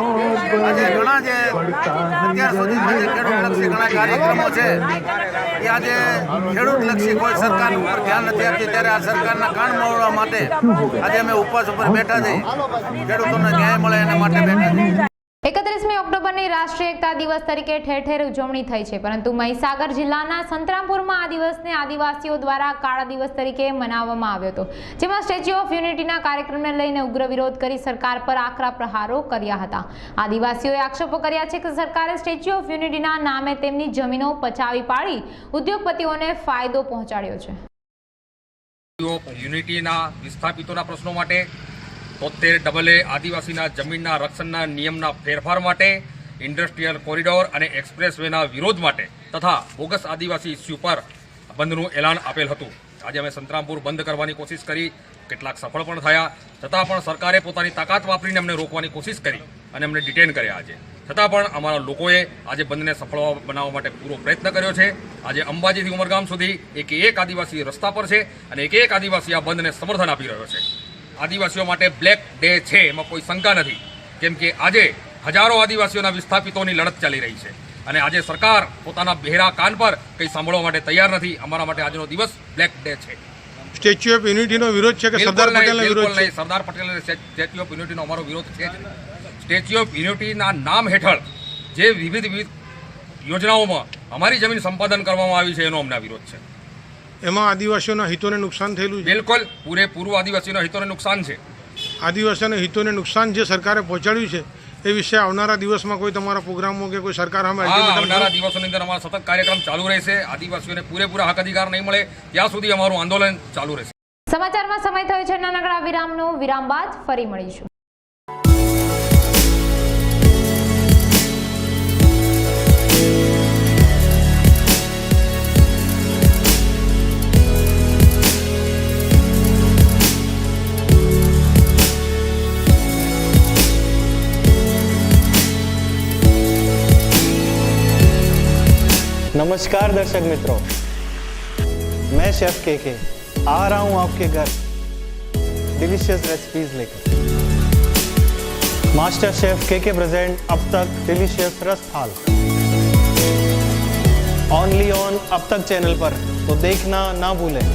આજે ઘણા જે અત્યાર સુધીમાં જે ખેડૂતલક્ષી ઘણા કાર્યક્રમો છે એ આજે ખેડૂતલક્ષી કોઈ સરકાર ઉપર ધ્યાન નથી આપતી, ત્યારે આ સરકારના કાન મોડવા માટે આજે અમે ઉપવાસ ઉપર બેઠા છીએ. ખેડૂતોને ન્યાય મળે એના માટે બેઠા છીએ. 31મી ઓક્ટોબરની રાષ્ટ્રીય એકતા દિવસ તરીકે ઠેર ઠેર ઉજવણી થઈ છે, પરંતુ મહીસાગર જિલ્લાના સંતરામપુરમાં આ દિવસને આદિવાસીઓ દ્વારા કાળા દિવસ તરીકે મનાવવામાં આવ્યો હતો, જેમાં સ્ટેચ્યુ ઓફ યુનિટીના કાર્યક્રમને લઈને ઉગ્ર વિરોધ કરી સરકાર પર આકરા પ્રહારો કર્યા હતા. આદિવાસીઓએ આક્ષેપો કર્યા છે કે સરકારે સ્ટેચ્યુ ઓફ યુનિટીના નામે તેમની જમીનો પચાવી પાડી ઉદ્યોગપતિઓને ફાયદો પહોંચાડ્યો છે. યુનિટીના વિસ્થાપિતોના પ્રશ્નો માટે 73AA આદિવાસીના જમીનના રક્ષણના નિયમના ફેરફાર માટે, ઇન્ડસ્ટ્રીયલ કોરિડોર અને એક્સપ્રેસવેના વિરોધ માટે તથા બોગસ આદિવાસી ઇસ્યુ પર બંધનું એલાન આપેલ હતું. આજે અમે સંતરામપુર બંધ કરવાની કોશિશ કરી, કેટલાક સફળ પણ થયા, છતાં પણ સરકારે પોતાની તાકાત વાપરીને અમને રોકવાની કોશિશ કરી અને અમને ડિટેન કર્યા. આજે છતાં પણ અમારા લોકોએ આજે બંધને સફળ બનાવવા માટે પૂરો પ્રયત્ન કર્યો છે. આજે અંબાજીથી ઉમરગામ સુધી એક આદિવાસી રસ્તા પર છે અને એક આદિવાસી આ બંધને સમર્થન આપી રહ્યો છે. આદિવાસીઓ માટે બ્લેક ડે છે, એમાં કોઈ શંકા નથી, કેમ કે આજે હજારો આદિવાસીઓના વિસ્થાપિતોની લડત ચાલી રહી છે. અને આજે સરકાર પોતાના બહેરા કાન પર કંઈ સાંભળવા માટે તૈયાર નથી. અમારા માટે આજનો દિવસ બ્લેક ડે છે. સ્ટેચ્યુ ઓફ યુનિટીનો વિરોધ છે કે સરદાર પટેલનો વિરોધ છે? સરદાર પટેલ સ્ટેચ્યુ ઓફ યુનિટીનો અમારો વિરોધ છે જ. સ્ટેચ્યુ ઓફ યુનિટીના નામ હેઠળ જે વિવિધ યોજનાઓમાં અમારી જમીન સંપાદન કરવામાં આવી છે એનો અમને વિરોધ છે. એમાં આદિવાસીઓના હિતોને નુકસાન થયેલું છે. બિલકુલ પૂરેપૂરું આદિવાસીઓના હિતોને નુકસાન છે. આદિવાસીઓના હિતોને નુકસાન જે સરકારે પહોંચાડ્યું છે એ વિશે આવનારા દિવસમાં કોઈ તમારા પ્રોગ્રામો કે કોઈ સરકાર આવનારા દિવસોની અંદર અમારા સતત કાર્યક્રમ ચાલુ રહેશે. આદિવાસીઓને પૂરેપૂરા હક અધિકાર નહીં મળે ત્યાં સુધી અમારું આંદોલન ચાલુ રહેશે. સમાચારમાં સમય થયો છે નાનકડા વિરામનો. વિરામ બાદ ફરી મળીશું. नमस्कार दर्शक मित्रों, मैं शेफ केके आ रहा हूं आपके घर डिलीशियस रेसिपीज लेकर। मास्टर शेफ केके प्रेजेंट अब तक डिलीशियस रस थाल ओनली ऑन अब तक चैनल पर, तो देखना ना भूलें।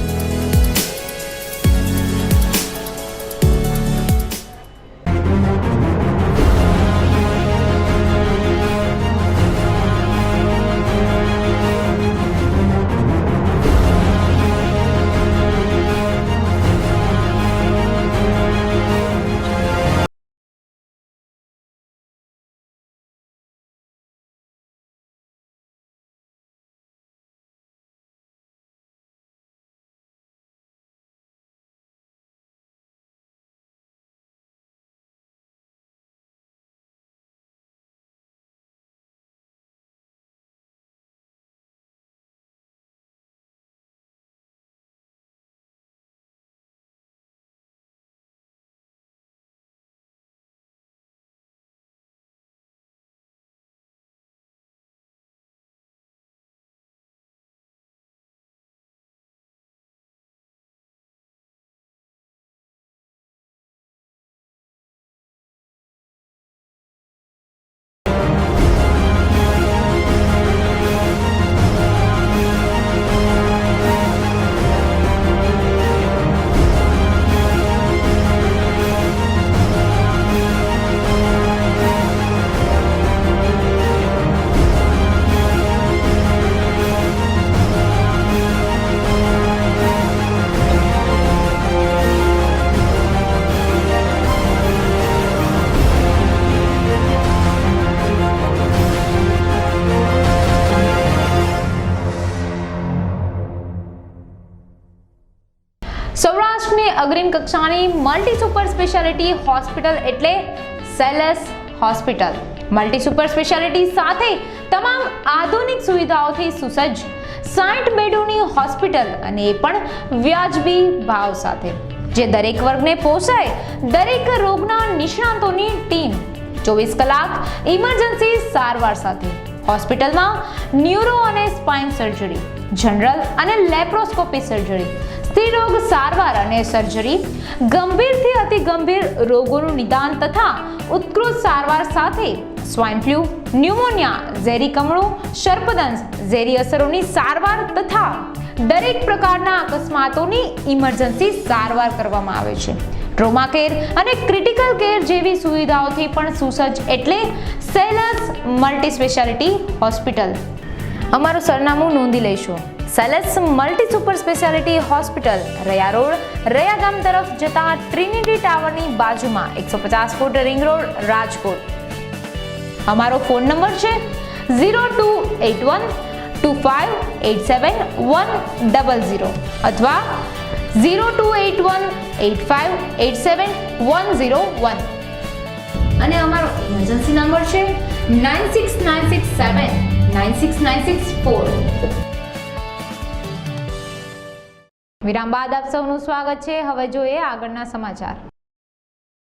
સૌરાષ્ટ્રની અગ્રીમ કક્ષાની મલ્ટી સુપર સ્પેશિયાલિટી હોસ્પિટલ એટલે Seles hospital. Multi super speciality સાથે તમામ આધુનિક સુવિધાઓથી સુસજ્જ 60 બેડોની હોસ્પિટલ અને એ પણ વ્યાજબી ભાવ સાથે, જે દરેક વર્ગને પોસાય. દરેક રોગના નિષ્ણાતોની ટીમ 24 કલાક ઇમરજન્સી સારવાર સાથે. હોસ્પિટલમાં ન્યુરો અને સ્પાઇન સર્જરી, જનરલ અને લેપ્રોસ્કોપી સર્જરી, સ્ત્રીરોગ સારવાર અને સર્જરી, ગંભીરથી અતિ ગંભીર રોગોનું નિદાન તથા ઉત્કૃષ્ટ સારવાર સાથે સ્વાઇન ફ્લૂ, ન્યુમોનિયા, ઝેરી કમળું, સર્પદંશ, ઝેરી અસરોની સારવાર તથા દરેક પ્રકારના અકસ્માતોની ઇમરજન્સી સારવાર કરવામાં આવે છે. ટ્રોમા કેર અને ક્રિટિકલ કેર જેવી સુવિધાઓથી પણ સુસજ્જ એટલે સેલસ મલ્ટી સ્પેશિયાલિટી હોસ્પિટલ. અમારું સરનામું નોંધી લઈશું. Seles multi super speciality hospital, રયા રોડ, રયા ગામ તરફ જતા ટ્રિનિટી ટાવરની બાજુમાં, 150 ફૂટ રિંગ રોડ, રાજકોટ. અમારો ફોન નંબર છે 0281258710 અથવા 0281858710 અને અમારો ઇમરજન્સી નંબર છે 9696796964. વિરામ બાદ આપ સૌનું સ્વાગત છે. હવે જોઈએ આગળના સમાચાર.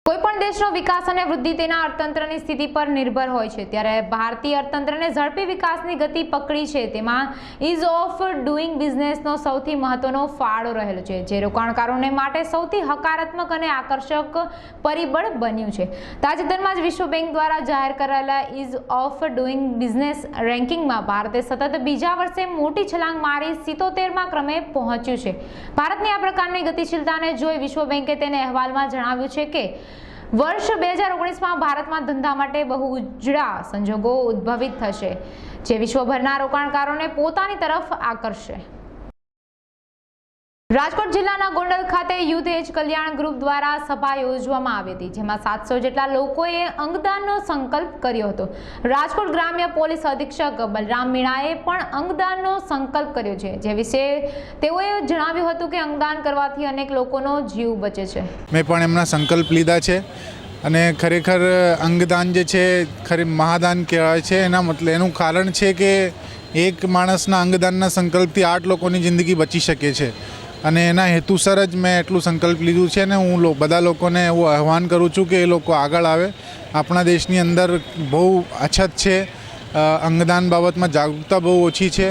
કોઈ પણ કોઈપણ દેશનો વિકાસ અને વૃદ્ધિ તેના અર્થતંત્રની સ્થિતિ પર નિર્ભર હોય છે, ત્યારે ભારતીય અર્થતંત્રને ઝડપી વિકાસની ગતિ પકડી છે તેમાં ઇઝ ઓફ ડુઇંગ બિઝનેસનો સૌથી મહત્વનો ફાળો રહેલો છે, જે રોકાણકારોને માટે સૌથી હકારાત્મક અને આકર્ષક પરિબળ બન્યું છે. તાજેતરમાં જ વિશ્વ બેંક દ્વારા જાહેર કરાયેલા ઇઝ ઓફ ડુઇંગ બિઝનેસ રેન્કિંગમાં ભારતે સતત બીજા વર્ષે મોટી છલાંગ મારી 77મા ક્રમે પહોંચ્યું છે. ભારતની આ પ્રકારની ગતિશીલતાને જોઈ વિશ્વ બેંકે તેને અહેવાલમાં જણાવ્યું છે કે વર્ષ 2019માં ભારતમાં ધંધા માટે બહુ ઉજળા સંજોગો ઉદ્ભવિત થશે, જે વિશ્વભરના રોકાણકારોને પોતાની તરફ આકર્ષશે. રાજકોટ જિલ્લાના ગોંડલ ખાતે યુથ એજ કલ્યાણ ગ્રુપ દ્વારા સભા યોજવામાં આવી હતી, જેમાં 700 જેટલા લોકોએ અંગદાનનો સંકલ્પ કર્યો હતો. રાજકોટ ગ્રામ્ય પોલીસ અધિક્ષક બલરામ મીણાએ પણ અંગદાનનો સંકલ્પ કર્યો છે, જે વિશે તેઓએ જણાવ્યું હતું કે અંગદાન કરવાથી અનેક લોકોનો જીવ બચે છે. મેં પણ એમના સંકલ્પ લીધા છે અને ખરેખર અંગદાન જે છે ખરી મહાદાન કહેવાય છે. એનું કારણ છે કે એક માણસના અંગદાનના સંકલ્પથી 8 લોકોની જિંદગી બચી શકે છે અને એના હેતુસર જ મેં એટલું સંકલ્પ લીધું છે. ને હું બધા લોકોને એવું આહવાન કરું છું કે એ લોકો આગળ આવે. આપણા દેશની અંદર બહુ અછત છે, અંગદાન બાબતમાં જાગૃતતા બહુ ઓછી છે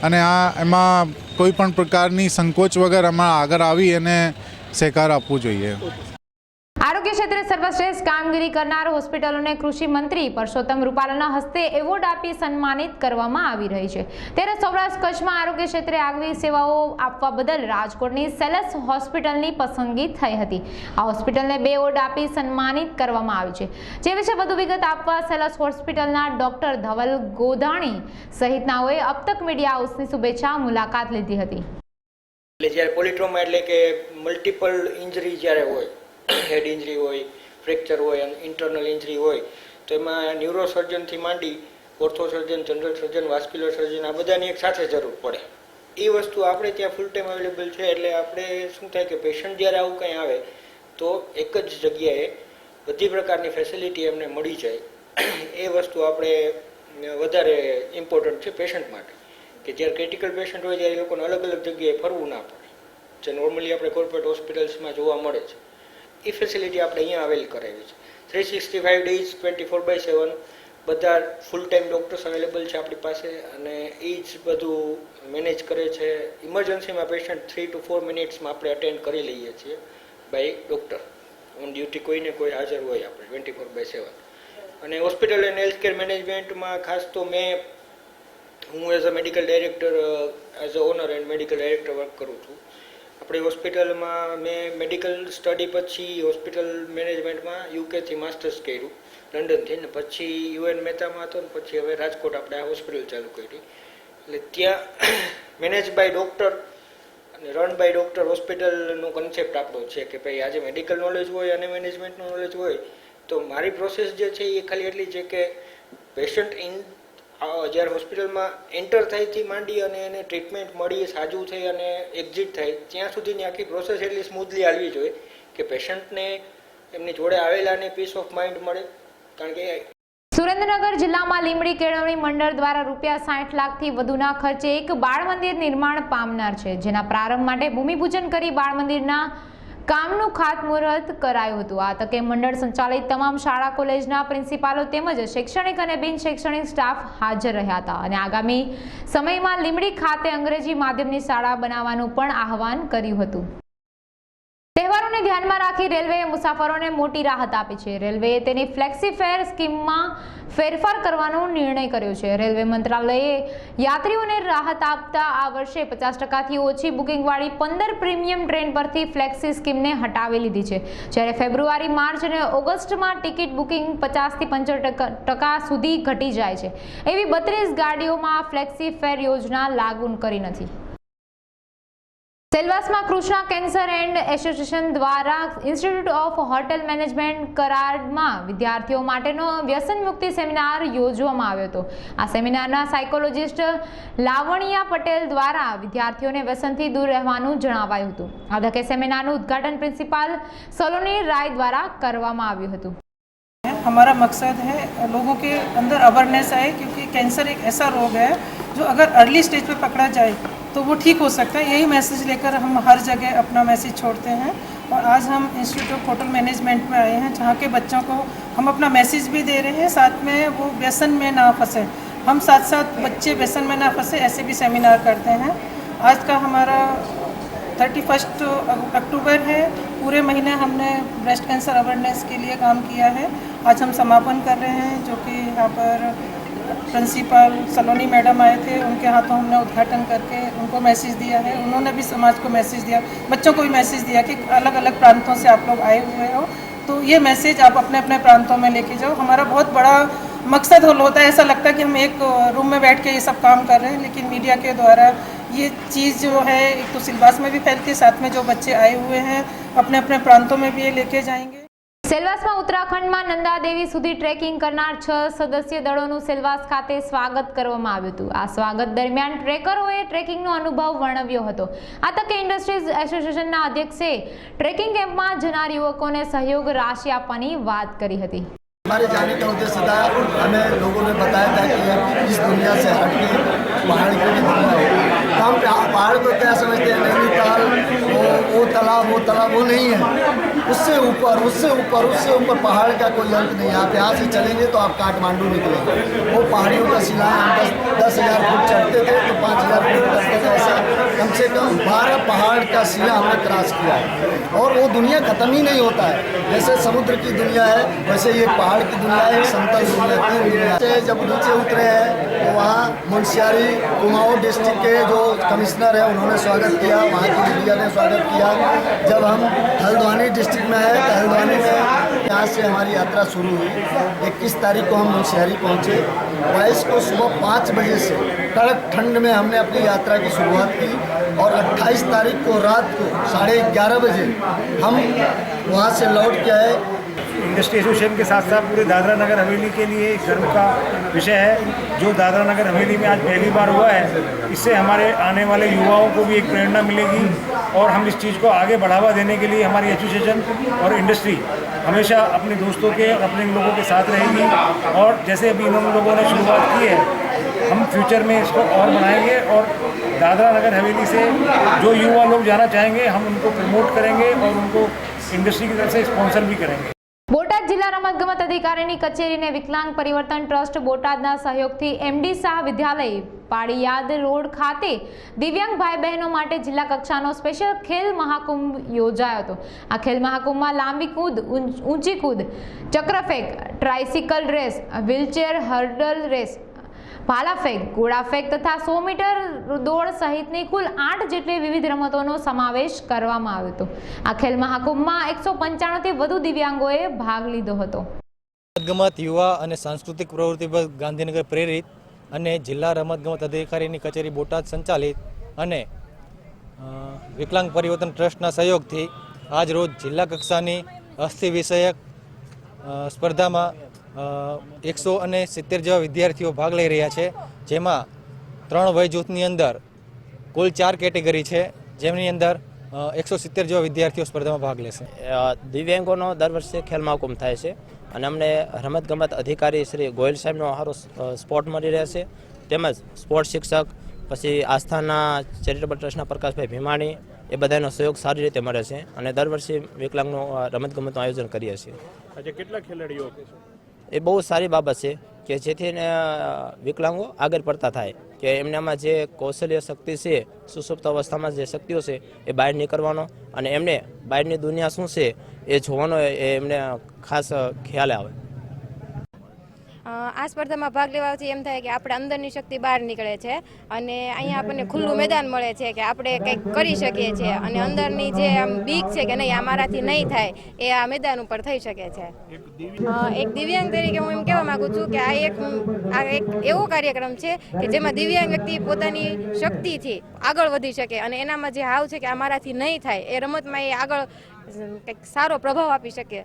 અને એમાં કોઈ પણ પ્રકારની સંકોચ વગર આમાં આગળ આવી અને સહકાર આપવો જોઈએ. આરોગ્ય ક્ષેત્રે સર્વશ્રેષ્ઠ કામગીરી કરનાર હોસ્પિટલોને કૃષિ મંત્રી પરસોત્તમ રૂપાલાના હસ્તે એવોર્ડ આપી સન્માનિત કરવામાં આવી રહી છે. ત્યારે સૌરાષ્ટ્ર કચ્છમાં આરોગ્ય ક્ષેત્રે આગવી સેવાઓ આપવા બદલ રાજકોટની સેલસ હોસ્પિટલની પસંદગી થઈ હતી. આ હોસ્પિટલને 2 એવોર્ડ આપી સન્માનિત કરવામાં આવી છે, જે વિશે વધુ વિગત આપવા સેલસ હોસ્પિટલના ડોક્ટર ધવલ ગોધાણી સહિતનાઓએ અબતક મીડિયા હાઉસની શુભેચ્છા મુલાકાત લીધી હતી. જ્યારે પોલિટ્રોમા એટલે કે મલ્ટિપલ ઇન્જરી જ્યારે હોય, હેડ ઇન્જરી હોય, ફ્રેક્ચર હોય અને ઇન્ટરનલ ઇન્જરી હોય, તો એમાં ન્યુરોસર્જનથી માંડી ઓર્થોસર્જન, જનરલ સર્જન, વાસ્ક્યુલર સર્જન આ બધાની એક સાથે જરૂર પડે. એ વસ્તુ આપણે ત્યાં ફૂલ ટાઈમ અવેલેબલ છે. એટલે આપણે શું થાય કે પેશન્ટ જ્યારે આવું કંઈ આવે તો એક જ જગ્યાએ બધી પ્રકારની ફેસિલિટી એમને મળી જાય. એ વસ્તુ આપણે વધારે ઇમ્પોર્ટન્ટ છે પેશન્ટ માટે, કે જ્યારે ક્રિટિકલ પેશન્ટ હોય ત્યારે એ લોકોને અલગ અલગ જગ્યાએ ફરવું ના પડે, જે નોર્મલી આપણે કોર્પોરેટ હોસ્પિટલ્સમાં જોવા મળે છે. એ ફેસિલિટી આપણે અહીંયા અવેલ કરાવી છે. 365 ડેઝ 24/7 બધા ફૂલ ટાઈમ ડૉક્ટર્સ અવેલેબલ છે આપણી પાસે અને એ જ બધું મેનેજ કરે છે. ઇમરજન્સીમાં પેશન્ટ 3 to 4 મિનિટ્સમાં આપણે અટેન્ડ કરી લઈએ છીએ બાય ડૉક્ટર ઓન ડ્યુટી, કોઈને કોઈ હાજર હોય આપણે 24/7. અને હોસ્પિટલ એન્ડ હેલ્થકેર મેનેજમેન્ટમાં ખાસ તો હું as a medical director, as a honour and medical director work કરું છું. આપણી હોસ્પિટલમાં મેં મેડિકલ સ્ટડી પછી હોસ્પિટલ મેનેજમેન્ટમાં યુકેથી માસ્ટર્સ કર્યું લંડનથી, ને પછી UN મહેતામાં હતો ને પછી હવે રાજકોટ આપણે આ હોસ્પિટલ ચાલુ કરી. એટલે ત્યાં મેનેજ બાય ડૉક્ટર અને રન બાય ડૉક્ટર હોસ્પિટલનો કન્સેપ્ટ આપણો છે કે ભાઈ આજે મેડિકલ નોલેજ હોય અને મેનેજમેન્ટનું નોલેજ હોય તો મારી પ્રોસેસ જે છે એ ખાલી એટલી છે કે પેશન્ટ જ્યારે હોસ્પિટલમાં એન્ટર થાયથી માંડી અને એને ટ્રીટમેન્ટ મળી, સાજું થઈ અને એક્ઝિટ થાય ત્યાં સુધીની આખી પ્રોસેસ એટલી સ્મૂથલી હાલવી જોઈએ કે પેશન્ટને એમની જોડે આવેલાને પીસ ઓફ માઇન્ડ મળે. કારણ કે સુરેન્દ્રનગર જિલ્લામાં લીંબડી કેળવણી મંડળ દ્વારા ₹60 લાખથી વધુના ખર્ચે એક બાળ મંદિર નિર્માણ પામનાર છે, જેના પ્રારંભ માટે ભૂમિપૂજન કરી બાળ મંદિરના કામનું ખાતમુહૂર્ત કરાયું હતું. આ તકે મંડળ સંચાલિત તમામ શાળા કોલેજના પ્રિન્સિપાલો તેમજ શૈક્ષણિક અને બિન શૈક્ષણિક સ્ટાફ હાજર રહ્યા હતા અને આગામી સમયમાં લીંબડી ખાતે અંગ્રેજી માધ્યમની શાળા બનાવવાનું પણ આહવાન કર્યું હતું. તહેવારોને ધ્યાનમાં રાખી રેલવેએ મુસાફરોને મોટી રાહત આપી છે. રેલવેએ તેની ફ્લેક્સી ફેર સ્કીમમાં ફેરફાર કરવાનો નિર્ણય કર્યો છે. રેલવે મંત્રાલયે યાત્રીઓને રાહત આપતા આ વર્ષે 50%થી ઓછી બુકિંગવાળી 15 પ્રીમિયમ ટ્રેન પરથી ફ્લેક્સી સ્કીમને હટાવી લીધી છે, જ્યારે ફેબ્રુઆરી, માર્ચ અને ઓગસ્ટમાં ટિકિટ બુકિંગ 50% થી 75% સુધી ઘટી જાય છે. એવી 32 ગાડીઓમાં ફ્લેક્સી ફેર યોજના લાગુ કરી નથી. સેલવાસમાં કૃષ્ણા કેન્સર એન્ડ એસોસિએશન દ્વારા ઇન્સ્ટિટ્યૂટ ઓફ હોટેલ મેનેજમેન્ટ કરાડમાં વિદ્યાર્થીઓ માટેનો વ્યસન મુક્તિ સેમિનાર યોજવામાં આવ્યો હતો. આ સેમિનારના સાયકોલોજિસ્ટ લાવણિયા પટેલ દ્વારા વિદ્યાર્થીઓને વ્યસનથી દૂર રહેવાનું જણાવાયું હતું. આ તકે સેમિનારનું ઉદ્ઘાટન પ્રિન્સિપાલ સલોની રાય દ્વારા કરવામાં આવ્યું હતું. हमारा मकसद है लोगों के अंदर अवेयरनेस आए, क्योंकि कैंसर एक ऐसा रोग है जो अगर अर्ली स्टेज पे पकड़ा जाए तो वो ठीक हो सकता है. यही मैसेज लेकर हम हर जगह अपना मैसेज छोड़ते हैं और आज हम इंस्टीट्यूट ऑफ होटल मैनेजमेंट में आए हैं, जहाँ के बच्चों को हम अपना मैसेज भी दे रहे हैं, साथ में वो व्यसन में ना फंसे। हम साथ साथ बच्चे व्यसन में ना फंसे ऐसे भी सेमिनार करते हैं। आज का हमारा 31 अक्टूबर है। पूरे महीने हमने ब्रेस्ट कैंसर अवेयरनेस के लिए काम किया है। आज हम समापन कर रहे हैं, जो कि यहाँ पर प्रिंसिपल सलोनी मैडम आए थे, उनके हाथों हमने उद्घाटन करके उनको मैसेज दिया है। उन्होंने भी समाज को मैसेज दिया, बच्चों को भी मैसेज दिया कि अलग अलग प्रांतों से आप लोग आए हुए हो, तो ये मैसेज आप अपने अपने प्रांतों में लेके जाओ। हमारा बहुत बड़ा मकसद होता है, ऐसा लगता है कि हम एक रूम में बैठ के ये सब काम कर रहे हैं, लेकिन मीडिया के द्वारा ये चीज़ जो है एक तो सिलवास में भी फैलती है, साथ में जो बच्चे आए हुए हैं अपने अपने प्रांतों में भी ये लेके जाएंगे। સેલવાસમાં ઉત્તરાખંડમાં નંદાદેવી સુધી ટ્રેકિંગ કરનાર 6 સદસ્ય દળોનું સેલવાસ ખાતે સ્વાગત કરવામાં આવ્યું હતું। આ સ્વાગત દરમિયાન ટ્રેકરોએ ટ્રેકિંગનો અનુભવ વર્ણવ્યો હતો। આ તકે ઇન્ડસ્ટ્રીઝ એસોસિએશનના અધ્યક્ષે ટ્રેકિંગ કેમ્પમાં જનાર યુવકોને સહયોગ રાશિ આપવાની વાત કરી હતી। हमारे जाने का उद्देश्य था, हमें लोगों ने बताया था कि इस दुनिया से हटके पहाड़ की भी दुनिया हो। तो हम पहाड़ को क्या समझते हैं, नैनीताल वो तालाब वो नहीं है, उससे ऊपर पहाड़ का कोई अंत नहीं है। आप यहाँ से चलेंगे तो आप काठमांडू निकलेंगे। वो पहाड़ियों का शिला हम 10,000 फुट चढ़ते थे तो 5,000 फुट करते थे, ऐसा कम से कम 12 पहाड़ का शिला हमने क्रॉस किया है। और वो दुनिया ख़त्म ही नहीं होता है। जैसे समुद्र की दुनिया है, वैसे ये पहाड़ की दुनिया है, समतल दुनिया से जब नीचे उतरे हैं तो वहाँ मुंशियारी कुमाऊं डिस्ट्रिक्ट के जो कमिश्नर है उन्होंने स्वागत किया, वहाँ की मीडिया ने स्वागत किया। जब हम हल्द्वानी डिस्ट्रिक्ट में आए तो हल्द्वानी में यहाँ से हमारी यात्रा शुरू हुई। 21 तारीख को हम मुंशियारी पहुँचे। 22 को सुबह 5 बजे से कड़क ठंड में हमने अपनी यात्रा की शुरुआत की और 28 तारीख को रात को 11:30 बजे हम वहाँ से लौट के आए। इंडस्ट्री एसोसिएशन के साथ साथ पूरे दादरा नगर हवेली के लिए एक गर्व का विषय है जो दादरा नगर हवेली में आज पहली बार हुआ है। इससे हमारे आने वाले युवाओं को भी एक प्रेरणा मिलेगी और हम इस चीज़ को आगे बढ़ावा देने के लिए हमारी एसोसिएशन और इंडस्ट्री हमेशा अपने दोस्तों के और अपने लोगों के साथ रहेगी। और जैसे अभी इन लोगों ने शुरुआत की है, हम फ्यूचर में इसको और बढ़ाएंगे और दादरा नगर हवेली से जो युवा लोग जाना चाहेंगे हम उनको प्रमोट करेंगे और उनको इंडस्ट्री की तरफ से स्पॉन्सर भी करेंगे। બોટાદ જિલ્લા રમતગમત અધિકારીની કચેરીને વિકલાંગ પરિવર્તન ટ્રસ્ટ બોટાદના સહયોગથી એમડી શાહ વિદ્યાલય પાળીયાદ રોડ ખાતે દિવ્યાંગ ભાઈ બહેનો માટે જિલ્લા કક્ષાનો સ્પેશિયલ ખેલ મહાકુંભ યોજાયો હતો। આ ખેલ મહાકુંભમાં લાંબી કૂદ, ઊંચી કૂદ, ચક્રફેંક, tricycle race, wheelchair hurdle race, ભાલા ફેંક, ગોળા ફેંક તથા 100 મીટર દોડ સહિતની કુલ 8 જેટલી વિવિધ રમતોનો સમાવેશ કરવામાં આવ્યો હતો। આ ખેલ મહાકુંભમાં 195થી વધુ દિવ્યાંગોએ ભાગ લીધો હતો। રમતગમત યુવા અને સાંસ્કૃતિક પ્રવૃત્તિ પર ગાંધીનગર પ્રેરિત અને જિલ્લા રમતગમત અધિકારીની કચેરી બોટાદ સંચાલિત અને વિકલાંગ પરિવર્તન ટ્રસ્ટના સહયોગથી આજ રોજ જિલ્લા કક્ષાની અસ્થિ વિષયક સ્પર્ધામાં 170 જેવા વિદ્યાર્થીઓ ભાગ લઈ રહ્યા છે, જેમાં 3 વય જૂથની અંદર કુલ 4 કેટેગરી છે, જેમની અંદર 170 જેવા વિદ્યાર્થીઓ સ્પર્ધામાં ભાગ લેશે। દિવ્યાંગોનો દર વર્ષે ખેલ મહાકુંભ થાય છે અને અમને રમતગમત અધિકારી શ્રી ગોયલ સાહેબનો સારો સ્પોર્ટ મળી રહ્યા છે, તેમજ સ્પોર્ટ શિક્ષક પછી આસ્થાના ચેરિટેબલ ટ્રસ્ટના પ્રકાશભાઈ ભીમાણી એ બધાનો સહયોગ સારી રીતે મળે છે અને દર વર્ષે વિકલાંગનું રમતગમતનું આયોજન કરીએ છીએ। આજે કેટલા ખેલાડીઓ એ બહુ સારી બાબત છે કે જેથી વિકલાંગો આગળ પડતા થાય કે એમનામાં જે કૌશલ્ય શક્તિ છે, સુસુપ્ત અવસ્થામાં જે શક્તિઓ છે એ બહાર નીકળવાનો અને એમને બહારની દુનિયા શું છે એ જોવાનો એમને ખાસ ખ્યાલ આવે। આ સ્પર્ધામાં ભાગ લેવાથી એમ થાય કે આપણે અંદરની શક્તિ બહાર નીકળે છે અને અહીંયા આપણને ખુલ્લું મેદાન મળે છે કે આપણે કંઈક કરી શકીએ છીએ અને અંદરની જે આમ બીક છે કે નહીં આ મારાથી નહીં થાય એ આ મેદાન ઉપર થઈ શકે છે। એક દિવ્યાંગ તરીકે હું એમ કહેવા માગું છું કે આ એક એવો કાર્યક્રમ છે કે જેમાં દિવ્યાંગ વ્યક્તિ પોતાની શક્તિથી આગળ વધી શકે અને એનામાં જે હાવ છે કે આ મારાથી નહીં થાય એ રમતમાં એ આગળ કંઈક સારો પ્રભાવ આપી શકે।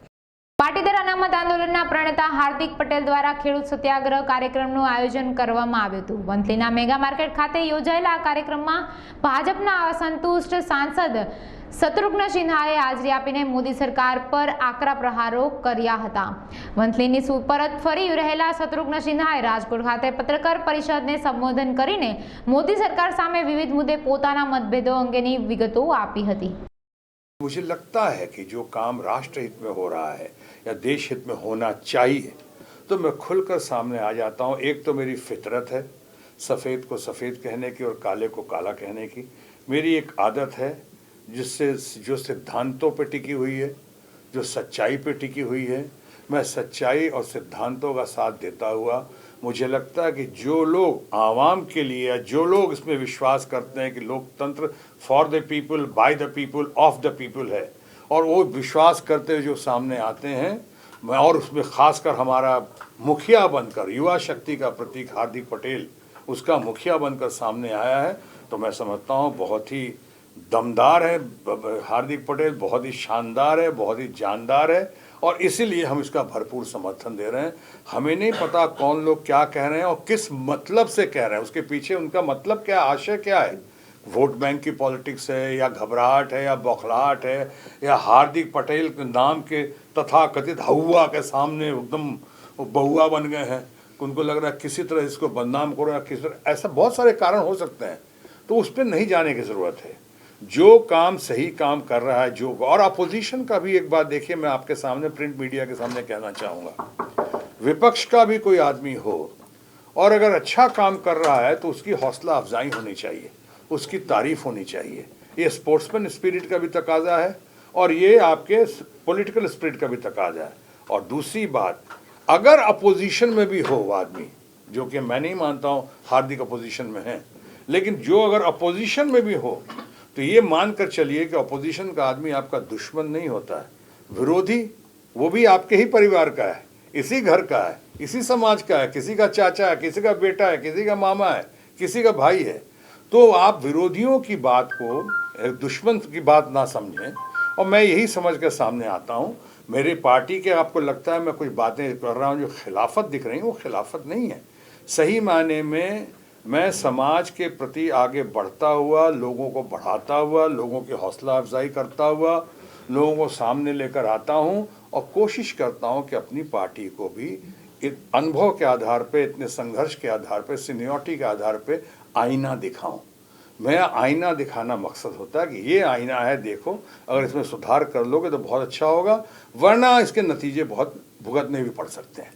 પાટીદાર અનામત આંદોલનના પ્રણેતા હાર્દિક પટેલ દ્વારા ખેડૂત સત્યાગ્રહ કાર્યક્રમનું આયોજન કરવામાં આવ્યું હતું। વંથલીના મેગા માર્કેટ ખાતે યોજાયેલા આ કાર્યક્રમમાં ભાજપના અસંતુષ્ટ સાંસદ શત્રુઘ્ન સિન્હાએ હાજરી આપીને મોદી સરકાર પર આકરા પ્રહારો કર્યા હતા। વંથલીની પરત ફરી રહેલા શત્રુઘ્ન સિન્હાએ રાજકોટ ખાતે પત્રકાર પરિષદને સંબોધન કરીને મોદી સરકાર સામે વિવિધ મુદ્દે પોતાના મતભેદો અંગેની વિગતો આપી હતી। मुझे लगता है कि जो काम राष्ट्र हित में हो रहा है या देश हित में होना चाहिए तो मैं खुलकर सामने आ जाता हूँ। एक तो मेरी फितरत है सफ़ेद को सफ़ेद कहने की और काले को काला कहने की। मेरी एक आदत है जो सिद्धांतों पे टिकी हुई है, जो सच्चाई पे टिकी हुई है। मैं सच्चाई और सिद्धांतों का साथ देता हुआ मुझे लगता है कि जो लोग आवाम के लिए, जो लोग इसमें विश्वास करते हैं कि लोकतंत्र for the people, by the people, of the people है, और वो विश्वास करते हुए जो सामने आते हैं, मैं और उसमें खासकर हमारा मुखिया बनकर, युवा शक्ति का प्रतीक हार्दिक पटेल उसका मुखिया बनकर सामने आया है, तो मैं समझता हूँ बहुत ही दमदार है हार्दिक पटेल, बहुत ही शानदार है, बहुत ही जानदार है, और इसीलिए हम इसका भरपूर समर्थन दे रहे हैं। हमें नहीं पता कौन लोग क्या कह रहे हैं और किस मतलब से कह रहे हैं, उसके पीछे उनका मतलब क्या, आशय क्या है। वोट बैंक की पॉलिटिक्स है या घबराहट है या बौखलाहट है या हार्दिक पटेल के नाम के तथाकथित हौवा के सामने एकदम बहुआ बन गए हैं, उनको लग रहा है किसी तरह इसको बदनाम करो या किसी तरह, ऐसा बहुत सारे कारण हो सकते हैं, तो उस पर नहीं जाने की ज़रूरत है। जो काम सही काम कर रहा है, जो और अपोजिशन का भी एक बात देखिए, मैं आपके सामने प्रिंट मीडिया के सामने कहना चाहूँगा, विपक्ष का भी कोई आदमी हो और अगर अच्छा काम कर रहा है तो उसकी हौसला अफजाई होनी चाहिए, उसकी तारीफ होनी चाहिए। ये स्पोर्ट्समैन स्पिरिट का भी तकाजा है और ये आपके पॉलिटिकल स्पिरिट का भी तकाजा है। और दूसरी बात, अगर अपोजिशन में भी हो आदमी, जो कि मैं नहीं मानता हूँ हार्दिक अपोजिशन में है, लेकिन जो अगर अपोजिशन में भी हो तो ये मानकर चलिए कि अपोजिशन का आदमी आपका दुश्मन नहीं होता है, विरोधी वो भी आपके ही परिवार का है, इसी घर का है, इसी समाज का है, किसी का चाचा है, किसी का बेटा है, किसी का मामा है, किसी का भाई है। तो आप विरोधियों की बात को दुश्मन की बात ना समझें, और मैं यही समझ कर सामने आता हूँ। मेरी पार्टी के आपको लगता है मैं कुछ बातें कर रहा हूँ जो खिलाफत दिख रही हैं, वो खिलाफत नहीं है। सही मायने में मैं समाज के प्रति आगे बढ़ता हुआ, लोगों को बढ़ाता हुआ, लोगों की हौसला अफजाई करता हुआ, लोगों को सामने लेकर आता हूँ और कोशिश करता हूँ कि अपनी पार्टी को भी अनुभव के आधार पे, इतने संघर्ष के आधार पे, सीनियरिटी के आधार पे आईना दिखाऊं। मेरा आईना दिखाना मकसद होता है कि ये आईना है, देखो, अगर इसमें सुधार कर लोगे तो बहुत अच्छा होगा, वरना इसके नतीजे बहुत भुगतने भी पड़ सकते हैं।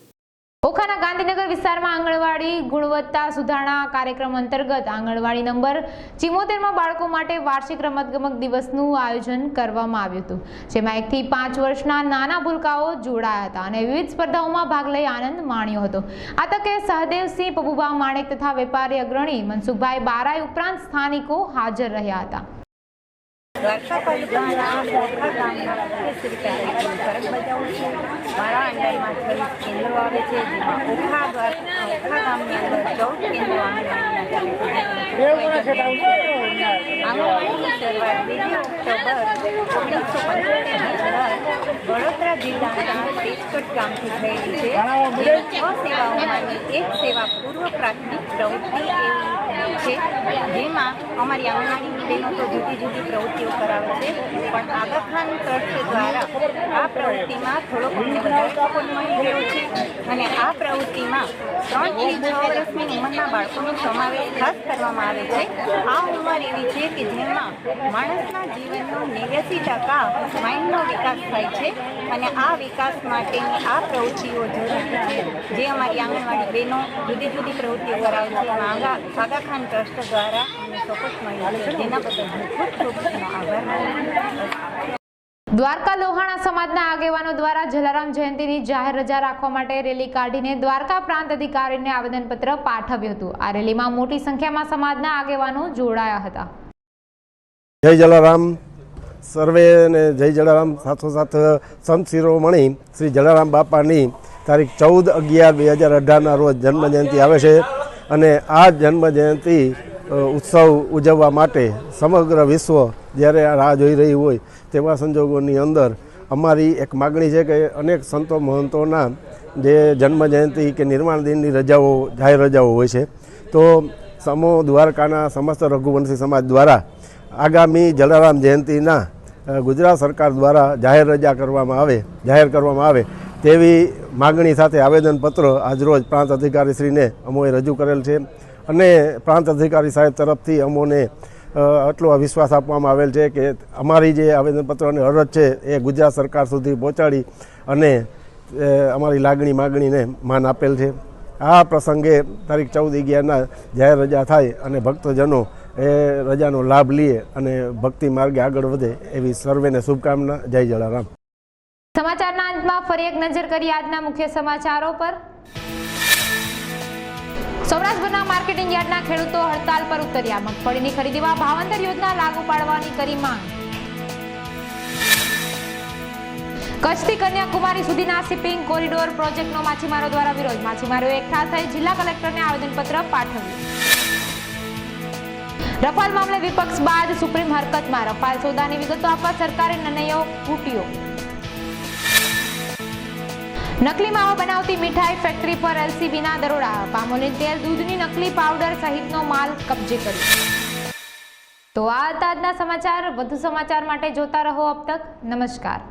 ઓખાના ગાંધીનગર વિસ્તારમાં આંગણવાડી ગુણવત્તા સુધારણા કાર્યક્રમ અંતર્ગત આંગણવાડી નંબર 74 માં બાળકો માટે વાર્ષિક રમતગમત દિવસનું આયોજન કરવામાં આવ્યું હતું, જેમાં 1 થી 5 વર્ષના નાના ભૂલકાઓ જોડાયા હતા અને વિવિધ સ્પર્ધાઓમાં ભાગ લઈ આનંદ માણ્યો હતો। આ તકે સહદેવસિંહ પબુભા માણેક તથા વેપારી અગ્રણી મનસુખભાઈ બારાઈ ઉપરાંત સ્થાનિકો હાજર રહ્યા હતા। દ્વારકા તાલુકાના ઓખા ગામના તરીકે ફરજ બજાવું છું। મારા અંડરમાં 23 કેન્દ્રો આવે છે, જેમાં ઓખા ગામની અંદર 14 કેન્દ્રો આંગણવાડીની શરૂઆત 2 ઓક્ટોબર 1975 વડોદરા જિલ્લાના તેજકોટ ગામથી થયેલી છે। 6 સેવાઓમાંથી એક સેવા પૂર્વ પ્રાથમિક પ્રવૃત્તિ છે, જેમાં અમારી આંગણવાડી બહેનો તો જુદી જુદી પ્રવૃત્તિઓ કરાવે છે, પણ આગા ખાન ટ્રસ્ટ દ્વારા આ પ્રવૃત્તિમાં થોડોક અમને વધારે સપોર્ટ મળી રહ્યો છે અને આ પ્રવૃત્તિમાં 3 થી 6 વર્ષની ઉંમરના બાળકોનો સમાવેશ ખાસ કરવામાં આવે છે। આ ઉંમર એવી છે કે જેમાં માણસના જીવનનો 89% માઇન્ડનો વિકાસ થાય છે અને આ વિકાસ માટેની આ પ્રવૃત્તિઓ જરૂરી છે, જે અમારી આંગણવાડી બહેનો જુદી જુદી પ્રવૃત્તિઓ કરાવે છે। એમાં આગા ખાન ટ્રસ્ટ દ્વારા અમને સપોર્ટ મળ્યો છે, જેના બદલ હું ખૂબ ખૂબ આભાર માનું છું। દ્વારકા લોહાણા સમાજના આગેવાનો દ્વારા જલારામ જયંતિની જાહેર રજા રાખવા માટે રેલી કાઢીને દ્વારકા પ્રાંત અધિકારીને આવેદનપત્ર પાઠવ્યું હતું। આ રેલીમાં મોટી સંખ્યામાં સમાજના આગેવાનો જોડાયા હતા। જય જલારામ સર્વે ને જય જલારામ। સાથોસાથ સંત શિરોમણી શ્રી જલારામ બાપાની તારીખ 14/11/2018ના રોજ જન્મજયંતિ આવે છે અને આ જન્મજયંતિ ઉત્સવ ઉજવવા માટે સમગ્ર વિશ્વ જ્યારે રાહ જોઈ રહી હોય તેવા સંજોગોની અંદર અમારી એક માગણી છે કે અનેક સંતો મહંતોના જે જન્મજયંતિ કે નિર્માણ દિનની રજાઓ, જાહેર રજાઓ હોય છે, તો સમૂહ દ્વારકાના સમસ્ત રઘુવંશી સમાજ દ્વારા આગામી જલારામ જયંતિના ગુજરાત સરકાર દ્વારા જાહેર કરવામાં આવે તેવી માગણી સાથે આવેદનપત્ર આજરોજ પ્રાંત અધિકારીશ્રીને અમોએ રજૂ કરેલ છે અને પ્રાંત અધિકારી સાહેબ તરફથી અમોને આટલો વિશ્વાસ આપવામાં આવેલ છે કે અમારી જે આવેદનપત્રની અરજ છે એ ગુજરાત સરકાર સુધી પહોંચાડી અને અમારી લાગણી માગણીને માન આપેલ છે. આ પ્રસંગે તારીખ 14/11ના જાહેર રજા થાય અને ભક્તજનો એ રજાનો લાભ લે અને ભક્તિ માર્ગે આગળ વધે એવી સર્વેને શુભકામના. જય જલારામ. સમાચારના અંતમાં ફરી એક નજર કરીએ આજના મુખ્ય સમાચારો પર. સૌરાષ્ટ્રના માર્કેટિંગ યાર્ડના ખેડૂતો હડતાલ પર ઉતર્યા. મગફળીની ખરીદીમાં ભાવાંતર યોજના લાગુ પાડવાની કરી માંગ. કચ્છથી કન્યાકુમારી સુધીના શિપિંગ કોરિડોર પ્રોજેક્ટનો માછીમારો દ્વારા વિરોધ. માછીમારોએ એકઠા થઈ જિલ્લા કલેક્ટરને આવેદનપત્ર પાઠવ્યું. રફાલ મામલે વિપક્ષ બાદ સુપ્રીમ હરકતમાં. રફાલ સોદાની વિગતો આપવા સરકારે નિર્ણયો ફૂટ્યો. નકલી માવો બનાવતી મીઠાઈ ફેક્ટરી પર એલસીબીના દરોડા. પામોલીન તેલ, દૂધની નકલી પાવડર સહિતનો માલ કબજે કર્યો. તો આ હતા આજના સમાચાર. વધુ સમાચાર માટે જોતા રહો અબ તક. નમસ્કાર.